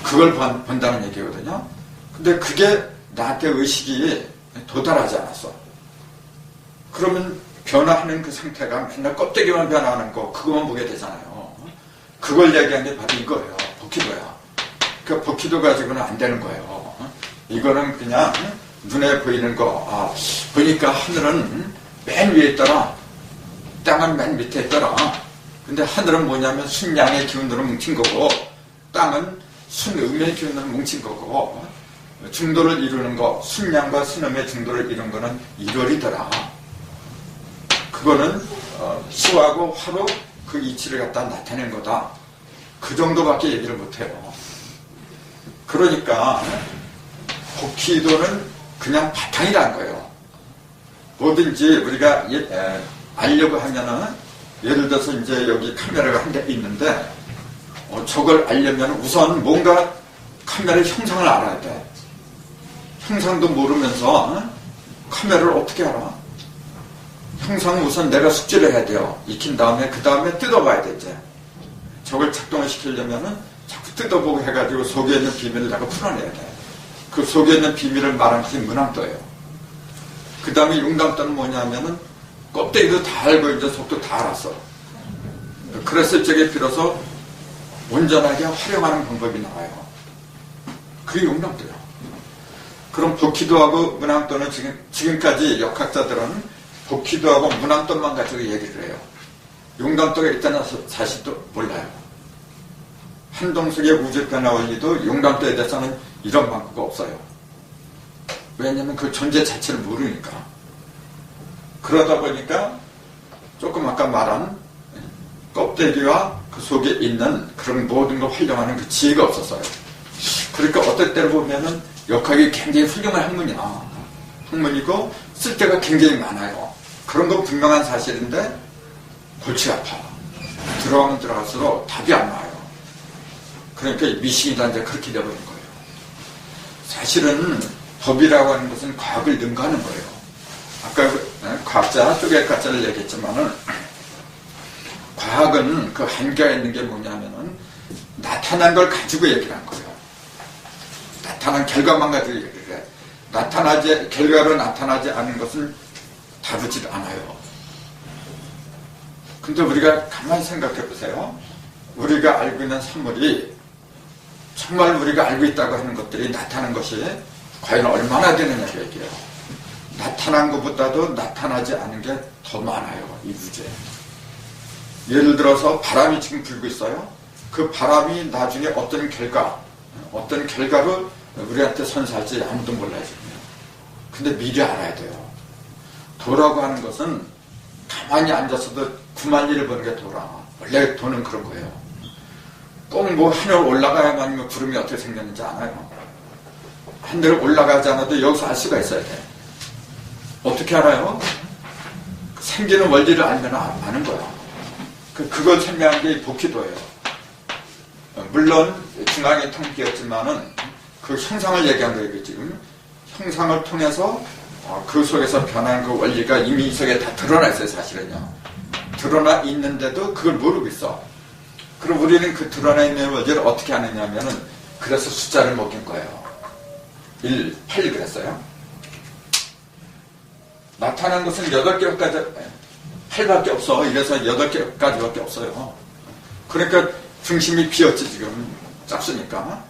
그걸 본다는 얘기거든요. 근데 그게 나한테 의식이 도달하지 않았어. 그러면 변화하는 그 상태가 맨날 껍데기만 변화하는 거 그것만 보게 되잖아요. 그걸 얘기한 게 바로 이거예요. 복희도야. 그 복희도 가지고는 안 되는 거예요. 이거는 그냥 눈에 보이는 거. 보니까 하늘은 맨 위에 있더라. 땅은 맨 밑에 있더라. 근데 하늘은 뭐냐면 순양의 기운으로 뭉친 거고 땅은 순음의 기운으로 뭉친 거고 중도를 이루는 거 순양과 순음의 중도를 이룬 거는 일월이더라. 그거는 수하고 화로 그 이치를 갖다 나타낸 거다. 그 정도밖에 얘기를 못해요. 그러니까 복희도는 그냥 바탕이라는 거예요. 뭐든지 우리가 알려고 하면은 예를 들어서 이제 여기 카메라가 한 대 있는데 저걸 알려면 우선 뭔가 카메라의 형상을 알아야 돼. 형상도 모르면서 카메라를 어떻게 알아? 형상은 우선 내가 숙지를 해야 돼요. 익힌 다음에 그 다음에 뜯어봐야 되지. 저걸 작동을 시키려면은 자꾸 뜯어보고 해가지고 속에 있는 비밀을 내가 풀어내야 돼. 그 속에 있는 비밀을 말하는 것이 문항도예요. 그 다음에 용담도는 뭐냐면은 껍데기도 다 알고 이제 속도 다 알았어. 그랬을 적에 비로소 온전하게 활용하는 방법이 나와요. 그게 용담도예요. 그럼 복희도하고 문항도는 지금까지 역학자들은 복희도하고 문항도만 가지고 얘기를 해요. 용담도가 일단은 사실 또 몰라요. 한동숙의 우주변화 원리도 용담도에 대해서는 이런 방법가 없어요. 왜냐하면 그 존재 자체를 모르니까. 그러다 보니까 조금 아까 말한 껍데기와 그 속에 있는 그런 모든 걸 활용하는 그 지혜가 없었어요. 그러니까 어떨 때를 보면은 역학이 굉장히 훌륭한 학문이야. 학문이고 쓸데가 굉장히 많아요. 그런 건 분명한 사실인데 골치가 아파. 들어가면 들어갈수록 답이 안 나와요. 그러니까 미신이다 이제 그렇게 되어버린 거예요. 사실은 법이라고 하는 것은 과학을 능가하는 거예요. 아까 과학자, 쪼개과자를 얘기했지만은 과학은 그 한계가 있는 게 뭐냐면은 나타난 걸 가지고 얘기를 한 거예요. 나타난 결과만 가지고 얘기를 해. 결과로 나타나지 않은 것은 다루지 않아요. 근데 우리가 가만히 생각해 보세요. 우리가 알고 있는 사물이 정말 우리가 알고 있다고 하는 것들이 나타난 것이 과연 얼마나 되느냐 얘기해요. 나타난 것보다도 나타나지 않은 게 더 많아요. 이 우주에. 예를 들어서 바람이 지금 불고 있어요. 그 바람이 나중에 어떤 결과로 우리한테 선사할지 아무도 몰라요. 근데 미리 알아야 돼요. 도라고 하는 것은 가만히 앉아서도 9만 리를 보는 게 도라. 원래 도는 그런 거예요. 꼭 뭐 하늘 올라가야만 구름이 어떻게 생겼는지 알아요. 하늘 올라가지 않아도 여기서 알 수가 있어야 돼. 어떻게 알아요? 생기는 원리를 알면 아는 거야. 그걸 설명한 게 복희도예요. 물론 중앙의 통기였지만은 그 형상을 얘기한 거예요. 지금 형상을 통해서 그 속에서 변한 그 원리가 이미 이 속에 다 드러나 있어요. 사실은요. 드러나 있는데도 그걸 모르고 있어. 그럼 우리는 그 드러나 있는 원리를 어떻게 하느냐면은 그래서 숫자를 먹인 거예요. 1, 8 그랬어요. 나타난 것은 8개까지 8밖에 없어. 이래서 8개까지밖에 없어요. 그러니까 중심이 비었지 지금 짝수니까.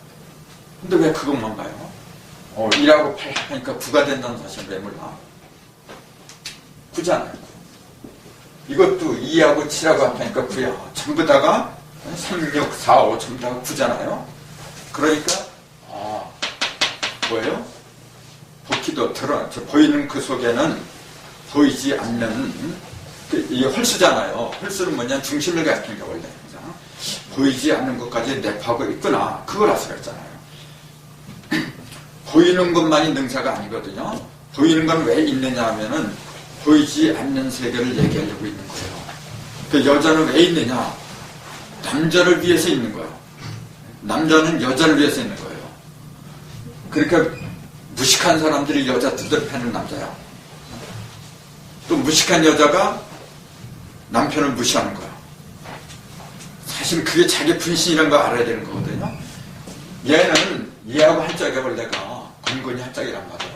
근데 왜 그것만 봐요? 1하고 8 하니까 9가 된다는 사실은 왜 몰라? 9잖아요. 이것도 2하고 7하고 합하니까 9야. 전부 다가 3, 6, 4, 5 전부 다가 9잖아요. 그러니까 뭐예요? 복희도 보이는 그 속에는 보이지 않는 이게 홀수잖아요. 홀수는 뭐냐? 중심을 가리키는 게 원래. 보이지 않는 것까지 내포하고 있구나. 그걸 아시겠잖아요. 보이는 것만이 능사가 아니거든요. 보이는 건 왜 있느냐 하면은 보이지 않는 세계를 얘기하려고 있는 거예요. 그 여자는 왜 있느냐? 남자를 위해서 있는 거예요. 남자는 여자를 위해서 있는 거예요. 그러니까 무식한 사람들이 여자 두드려 패는 남자야. 또 무식한 여자가 남편을 무시하는 거야. 사실 그게 자기 분신이라는 거 알아야 되는 거거든요. 얘는 얘하고 한짝이 원래가 근본이 한짝이란 말이에요.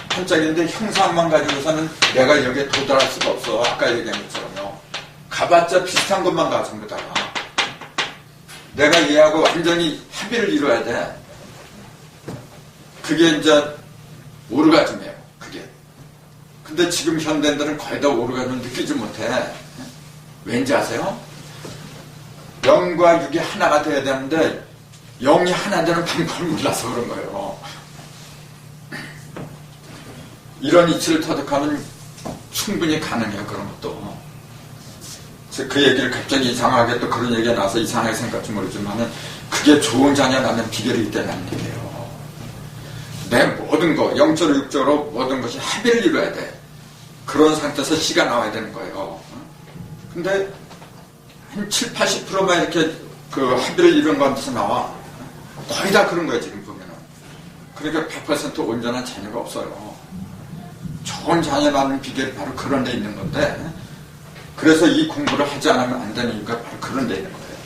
한짝인데 형상만 가지고서는 내가 여기에 도달할 수가 없어. 아까 얘기한 것처럼요. 가봤자 비슷한 것만 가 전부 다가. 내가 얘하고 완전히 합의를 이뤄야 돼. 그게 이제 오르가즘이에요. 그게. 근데 지금 현대인들은 거의 다 오르가즘을 느끼지 못해. 왠지 아세요? 0과 6이 하나가 돼야 되는데 0이 하나 되는 방법을 몰라서 그런 거예요. 이런 이치를 터득하면 충분히 가능해요. 그런 것도. 그 얘기를 갑자기 이상하게 또 그런 얘기가 나와서 이상하게 생각할지 모르지만은 그게 좋은 자녀 낳는 비결이 있다는 얘기예요. 내 모든 거 0.6조로 모든 것이 합의를 이뤄야 돼. 그런 상태에서 시가 나와야 되는 거예요. 근데 한 7, 80%만 이렇게 그 합의를 이룬 것에서 나와. 거의 다 그런 거예요, 지금 보면은. 그러니까 100% 온전한 자녀가 없어요. 좋은 자녀 낳는 비결이 바로 그런 데 있는 건데, 그래서 이 공부를 하지 않으면 안 되는 이유가 바로 그런 데 있는 거예요.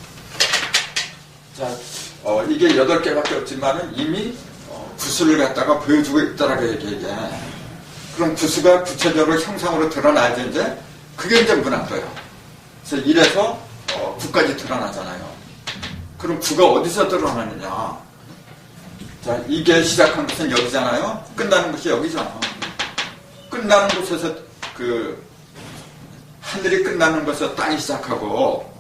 자, 이게 8개밖에 없지만은 이미 구수를 갖다가 보여주고 있다라고 얘기해. 그럼 구수가 구체적으로 형상으로 드러나야지 이제, 그게 이제 문학도예요. 그래서 이래서 9까지 드러나잖아요. 그럼 9가 어디서 드러나느냐? 자, 이게 시작한 것은 여기잖아요. 끝나는 것이 여기잖아. 끝나는 곳에서 하늘이 끝나는 곳에서 땅이 시작하고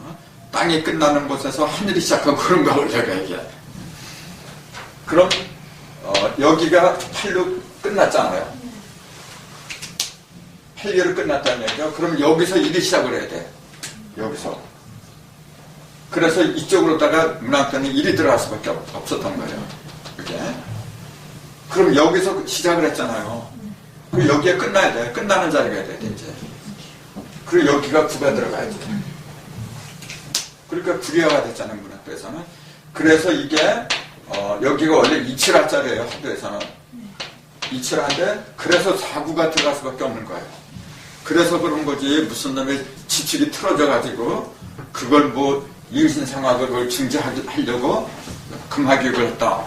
땅이 끝나는 곳에서 하늘이 시작하고 그런 거 원래가 이게. 그럼 여기가 8로 끝났잖아요. 8개로 끝났다는 얘기죠. 그럼 여기서 1이 시작을 해야 돼. 여기서. 그래서 이쪽으로다가 문학도는 1이 들어갈 수밖에 없었던 거예요. 이렇게. 그럼 여기서 시작을 했잖아요. 그럼 여기에 끝나야 돼. 끝나는 자리가 돼야 돼, 이제. 그리고 여기가 9가 들어가야지. 그러니까 9개가 됐잖아요, 문학도에서는. 그래서 이게, 여기가 원래 2,7화짜리예요, 학교에서는. 2,7화인데, 그래서 4구가 들어갈 수밖에 없는 거예요. 그래서 그런 거지, 무슨 놈의 지축이 틀어져가지고, 그걸 뭐, 인신상학을 그걸 증지하려고 금화교육을 했다.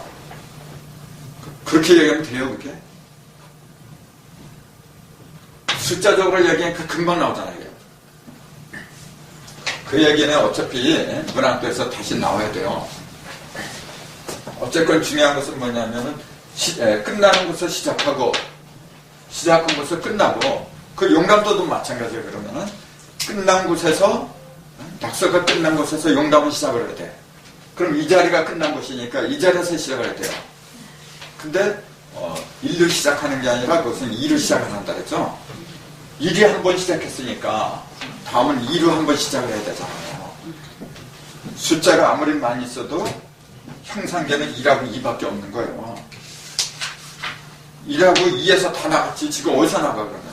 그렇게 얘기하면 돼요, 그게? 숫자적으로 얘기하면 그 금방 나오잖아요. 그 얘기는 어차피 문학도에서 다시 나와야 돼요. 어쨌건 중요한 것은 뭐냐면은 끝나는 곳에서 시작하고 시작한 곳에서 끝나고 그 용담도도 마찬가지예요. 그러면은 끝난 곳에서 낙서가 끝난 곳에서 용담은 시작을 해야 돼. 그럼 이 자리가 끝난 곳이니까 이 자리에서 시작을 해야 돼요. 근데 1로 시작하는 게 아니라 그것은 2로 시작을 한다 그랬죠. 1이 한 번 시작했으니까 다음은 2로 한 번 시작을 해야 되잖아요. 숫자가 아무리 많이 있어도 형상계는 2하고 2밖에 없는 거예요. 1하고 2에서 다 나갔지. 지금 어디서 나가 그러면?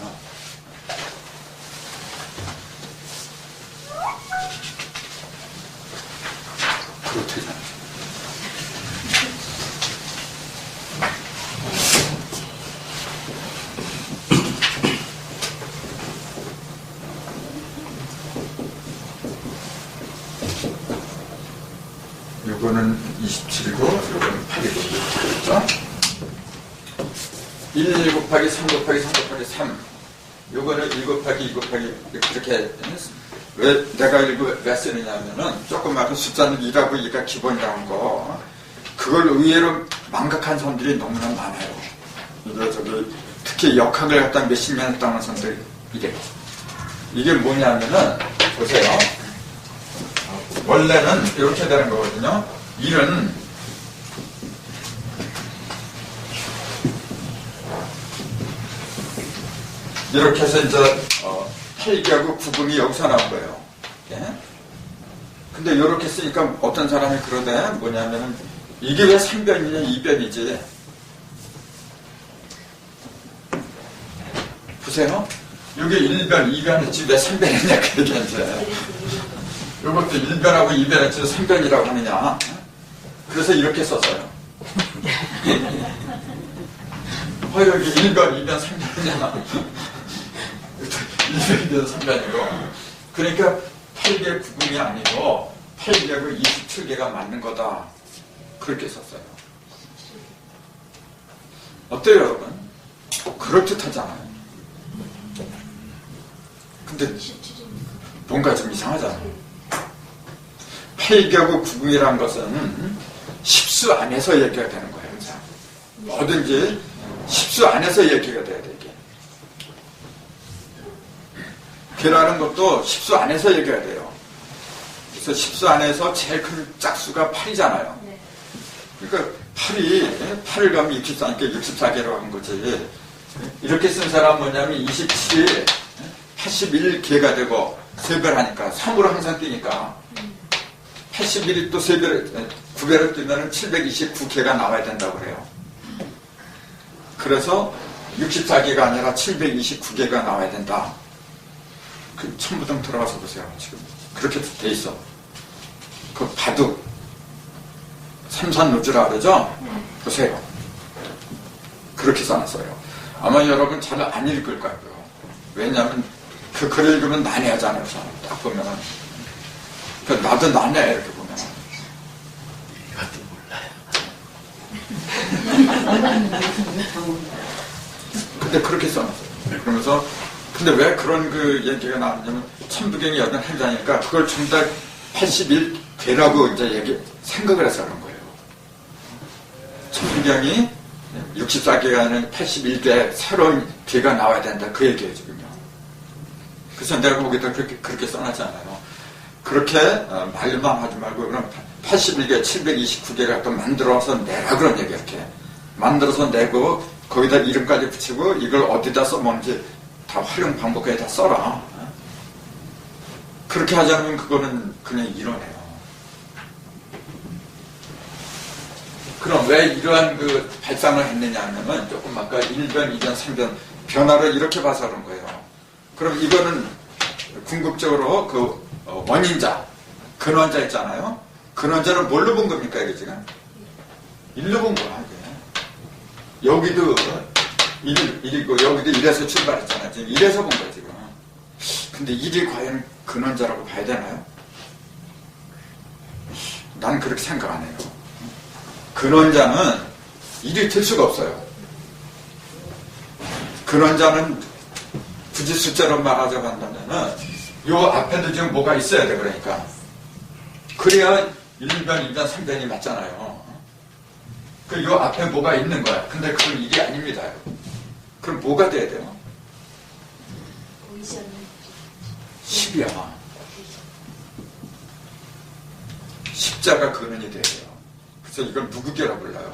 요거는 27이고 요거는 8이고 그렇죠? 1 곱하기 3 곱하기 3 곱하기 3 요거는 1 곱하기 2 곱하기 이렇게 왜 내가 이거 왜 쓰느냐면은 조금 아까 숫자는 2하고 2가 기본이라는 거 그걸 의외로 망각한 사람들이 너무나 많아요. 이거 저기 특히 역학을 갖다 몇십 년 했다는 사람들이 이게 뭐냐면은 보세요. 원래는 이렇게 되는 거거든요. 1은 이렇게 해서 이제 8개하고 9분이 여기서 나온 거예요. 예? 근데 이렇게 쓰니까 어떤 사람이 그러대 뭐냐면은 이게 왜 3변이냐 2변이지 보세요. 이게 1변 2변 했지 왜 3변이냐 그 얘기하지. 이것도 1변하고 2변 했지 3변이라고 하느냐. 그래서 이렇게 썼어요. 여기 1변 2변 3변이냐 1변이면 3변이고 그러니까 8개 9분이 아니고 8개하고 27개가 맞는 거다. 그렇게 썼어요. 어때요 여러분? 그럴듯하잖아요. 근데 뭔가 좀 이상하잖아요. 8개하고 9분이라는 것은 10수 안에서 얘기가 되는 거예요. 항상. 뭐든지 10수 안에서 얘기가 돼야 돼. 개라는 것도 10수 안에서 얘기해야 돼요. 그래서 10수 안에서 제일 큰 짝수가 8이잖아요. 그러니까 8을 가면 64니까 64개로 한 거지. 이렇게 쓴 사람은 뭐냐면 27이 81개가 되고 3배를 하니까 3으로 항상 뛰니까 81이 또 3배를 9배를 뛰면 729개가 나와야 된다고 그래요. 그래서 64개가 아니라 729개가 나와야 된다. 그 천부등 들어가서 보세요. 지금 그렇게 돼 있어. 그 바둑 삼산노주라 그러죠? 보세요. 그렇게 써놨어요. 아마 여러분 잘 안 읽을 거예요. 왜냐하면 그 글을 읽으면 난해하잖아요. 딱 보면은 그 나도 난해 이렇게 보면. 이것도 몰라요. 근데 그렇게 써놨어요. 그러면서 근데 왜 그런 그 얘기가 나왔냐면 천부경이 81자니까 그걸 전부 다 81개라고 이제 생각을 해서 그런 거예요. 천부경이 64개가 아닌 81개 새로운 개가 나와야 된다. 그 얘기예요, 지금요. 그래서 내가 거기다 그렇게 써놨잖아요. 그렇게 말만 하지 말고 그럼 81개, 729개를 또 만들어서 내라 그런 얘기 이렇게. 만들어서 내고 거기다 이름까지 붙이고 이걸 어디다 써먹는지 다 활용 방법까지 다 써라. 그렇게 하지 않으면 그거는 그냥 이론이에요. 그럼 왜 이러한 그 발상을 했느냐 하면 조금 아까 1변, 2변, 3변 변화를 이렇게 봐서 그런 거예요. 그럼 이거는 궁극적으로 그 원인자, 근원자 있잖아요. 근원자는 뭘로 본 겁니까 이게 지금? 1로 본 거야 이게. 여기도 1이고 여기도 1에서 출발했잖아요. 지금 1에서 본 거야 지금. 근데 1이 과연 근원자라고 봐야 되나요? 난 그렇게 생각 안 해요. 근원자는 1이 될 수가 없어요. 근원자는 굳이 숫자로 말하자고 한다면은 요 앞에도 지금 뭐가 있어야 돼. 그러니까 그래야 1변, 2변, 3변이 맞잖아요. 그 요 앞에 뭐가 있는 거야. 근데 그건 1이 아닙니다. 그럼 뭐가 돼야 돼요? 10이야. 십자가 근원이 돼야 돼요. 그래서 이걸 무극이라고 불러요.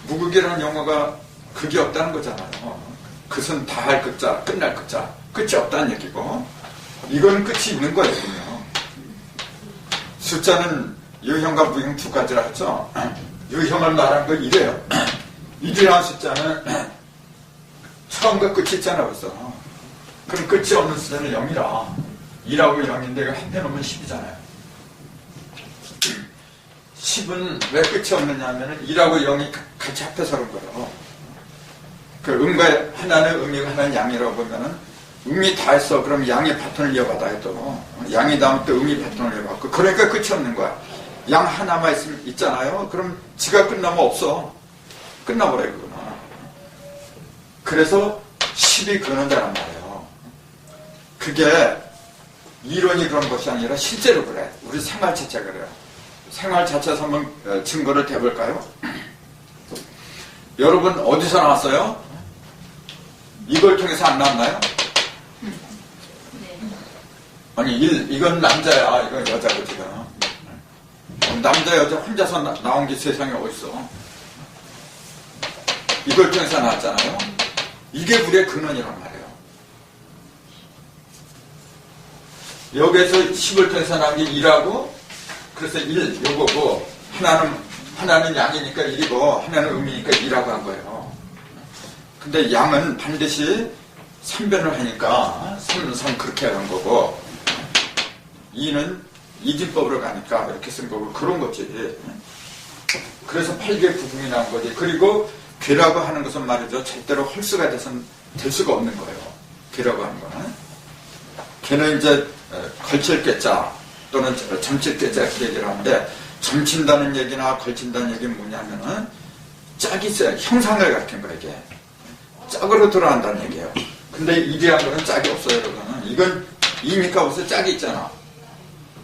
무극이라는 용어가 극이 없다는 거잖아요. 그것은 다할 극자, 끝날 극자. 끝이 없다는 얘기고 이거는 끝이 있는 거예요. 숫자는 유형과 무형 두 가지라 했죠. 유형을 말한 건 이래요. 1이라는 숫자는 처음과 끝이 있잖아 벌써. 그럼 끝이 없는 숫자는 0이라 2라고 0인데 이거 합해놓으면 10이잖아요. 10은 왜 끝이 없느냐 하면 2라고 0이 같이 합해서 그런 거예요. 그 음과 하나는 음이고 하나는 양이라고 보면은 음이 다 했어. 그럼 양이 바톤을 이어받아 해도 양이 다음 또 음이 바톤을 이어받고 그러니까 끝이 없는 거야. 양 하나만 있잖아요. 그럼 지가 끝나면 없어. 끝나버려요, 그거는. 그래서 10이 그런다란 말이에요. 그게 이론이 그런 것이 아니라 실제로 그래. 우리 생활 자체가 그래요. 생활 자체에서 한번 증거를 대볼까요? 여러분 어디서 나왔어요? 이걸 통해서 안 나왔나요? 아니 이건 남자야, 이건 여자고 지금. 남자 여자 혼자서 나온 게 세상에 어딨어. 이걸 통해서 나왔잖아요. 이게 우리의 근원이란 말이에요. 여기에서 10을 통해서 나온 게 2라고, 그래서 1 요거고, 하나는 양이니까 1이고 하나는 음이니까 2라고 한 거예요. 근데 양은 반드시 3변을 하니까 3 그렇게 하는 거고, 2는 이진법으로 가니까 이렇게 쓴 거고, 그런 거지. 그래서 8개 부분이 나온 거지. 그리고 괴라고 하는 것은 말이죠, 절대로 홀수가 될 수가 없는 거예요. 괴라고 하는 거는. 괴는 이제 걸칠 괴자 또는 점칠 괴자 이렇게 얘기를 하는데, 점친다는 얘기나 걸친다는 얘기는 뭐냐면은 짝이 있어요. 형상을 가리킨 거예요. 이게 짝으로 들어간다는 얘기예요. 근데 이리한 거는 짝이 없어요. 여러분은. 이건 이니까 벌써 짝이 있잖아.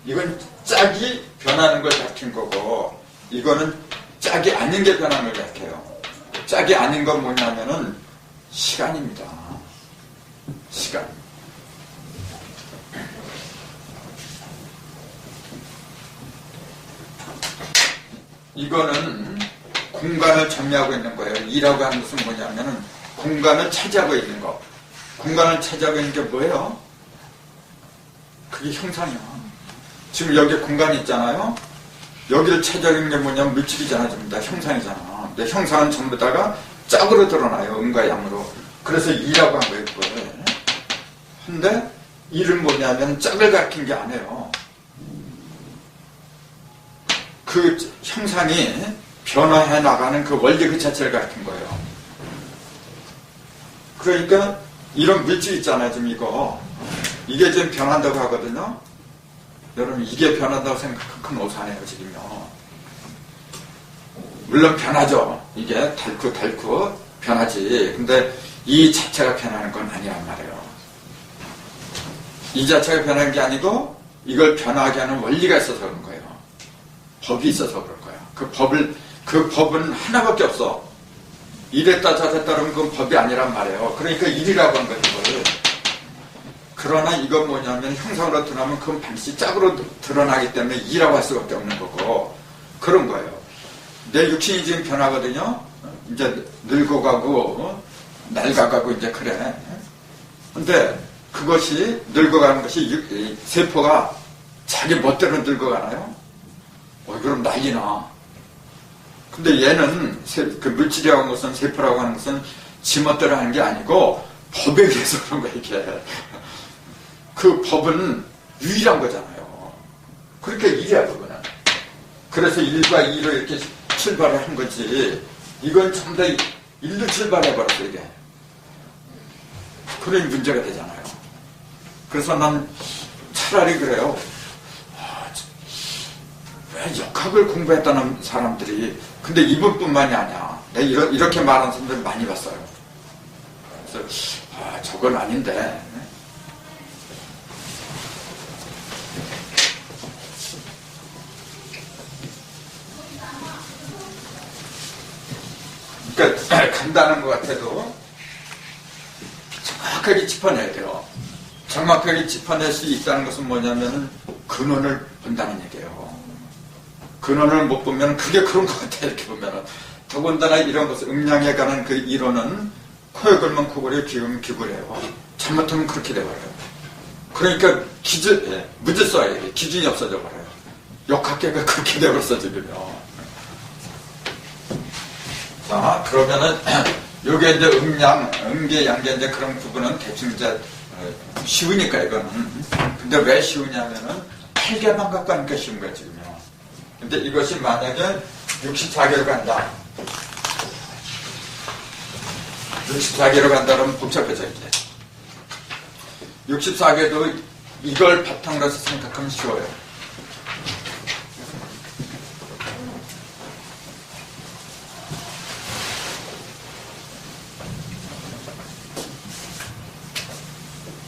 이건 짝이 변하는 걸 가리킨 거고, 이거는 짝이 아닌 게 변하는 걸 가리켜요. 짝이 아닌 건 뭐냐면은 시간입니다. 시간. 이거는 공간을 점유하고 있는 거예요. 이라고 하는 것은 뭐냐면은 공간을 차지하고 있는 거. 공간을 차지하고 있는 게 뭐예요? 그게 형상이야. 지금 여기 공간이 있잖아요. 여기를 차지하고 있는 게 뭐냐면 물질이잖아. 전부 다 형상이잖아. 근데 형상은 전부 다가 짝으로 드러나요. 음과 양으로. 그래서 이라고 한 거예요. 그거를. 근데 이는 뭐냐면 짝을 가리킨 게 아니에요. 그 형상이 변화해 나가는 그 원리 그 자체를 가리킨 거예요. 그러니까 이런 물질 있잖아요. 지금 이게 지금 변한다고 하거든요. 여러분 이게 변한다고 생각하면 큰 오산이에요. 지금요. 물론 변하죠. 이게 닳고 변하지. 근데 이 자체가 변하는 건 아니란 말이에요. 이 자체가 변하는 게 아니고 이걸 변하게 하는 원리가 있어서 그런 거예요. 법이 있어서 그럴 거야. 그 법은 하나밖에 없어. 이랬다 저랬다 그러면 그건 법이 아니란 말이에요. 그러니까 일이라고 한 거예요, 이걸. 그러나 이건 뭐냐면 형상으로 드러나면 그건 반드시 짝으로 드러나기 때문에 이라고 할 수밖에 없는 거고, 그런 거예요. 내 육신이 지금 변하거든요. 이제 늙어가고 낡아가고 이제 그래. 근데 그것이 늙어가는 것이 세포가 자기 멋대로 늙어가나요? 그럼 난리나. 근데 얘는 그 물질이라고 하는 것은, 세포라고 하는 것은 지멋대로 하는 게 아니고 법에 의해서 그런 거야. 이게 그 법은 유일한 거잖아요. 그러니까 일이야 그거는. 그래서 1과 2로 이렇게 출발을 한 거지. 이건 전부 다 1로 출발해버렸어 이게. 그러니 문제가 되잖아요. 그래서 난 차라리 그래요. 왜 역학을 공부했다는 사람들이, 근데 이분뿐만이 아니야. 내가 이렇게 말하는 사람들 많이 봤어요. 그래서 저건 아닌데. 그러니까 간다는 것 같아도 정확하게 짚어내야 돼요. 정확하게 짚어낼 수 있다는 것은 뭐냐면 근원을 본다는 얘기예요. 근원을 못 보면 그게 그런 것 같아. 이렇게 보면은 더군다나 이런 것을 음양에 관한 그 이론은 코에 걸면 코골이에 귀우면 귀골이에요. 잘못하면 그렇게 돼버려요. 그러니까 무질서해. 기준이 없어져 버려요. 역학계가 그렇게 돼버렸어 지금요. 자, 그러면은 요게 이제 음양, 음계, 양계 이제 그런 부분은 대충 이제 쉬우니까 이거는. 근데 왜 쉬우냐면은 8개만 갖고 하니까 쉬운 거야 지금요. 근데 이것이 만약에 64개로 간다. 64개로 간다 그러면 복잡해져 이제. 64개도 이걸 바탕으로 해서 생각하면 쉬워요.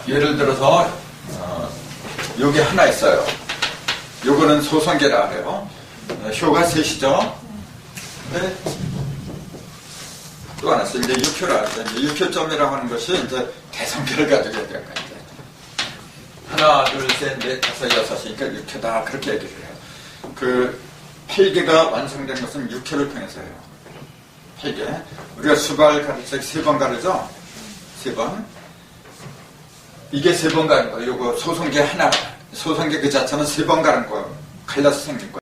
예를 들어서 여기 하나 있어요. 요거는 소성계라 그래요. 효가 셋이죠. 근데 또 하나 있어요. 이제 6효라 그래요. 6효점이라고 하는 것이 이제 대성계를 가지고 있는 거예요. 하나, 둘, 셋, 넷, 다섯, 여섯이니까 6효다. 그렇게 얘기를 해요. 그 8개가 완성된 것은 6효를 통해서예요. 8개. 우리가 수발 가르칠 때 3번 가르죠? 3번. 이게 3번 가는 거예요. 요거 소성계 하나, 소성계 그 자체는 3번 가는 거예요. 갈라서 생긴 거예요.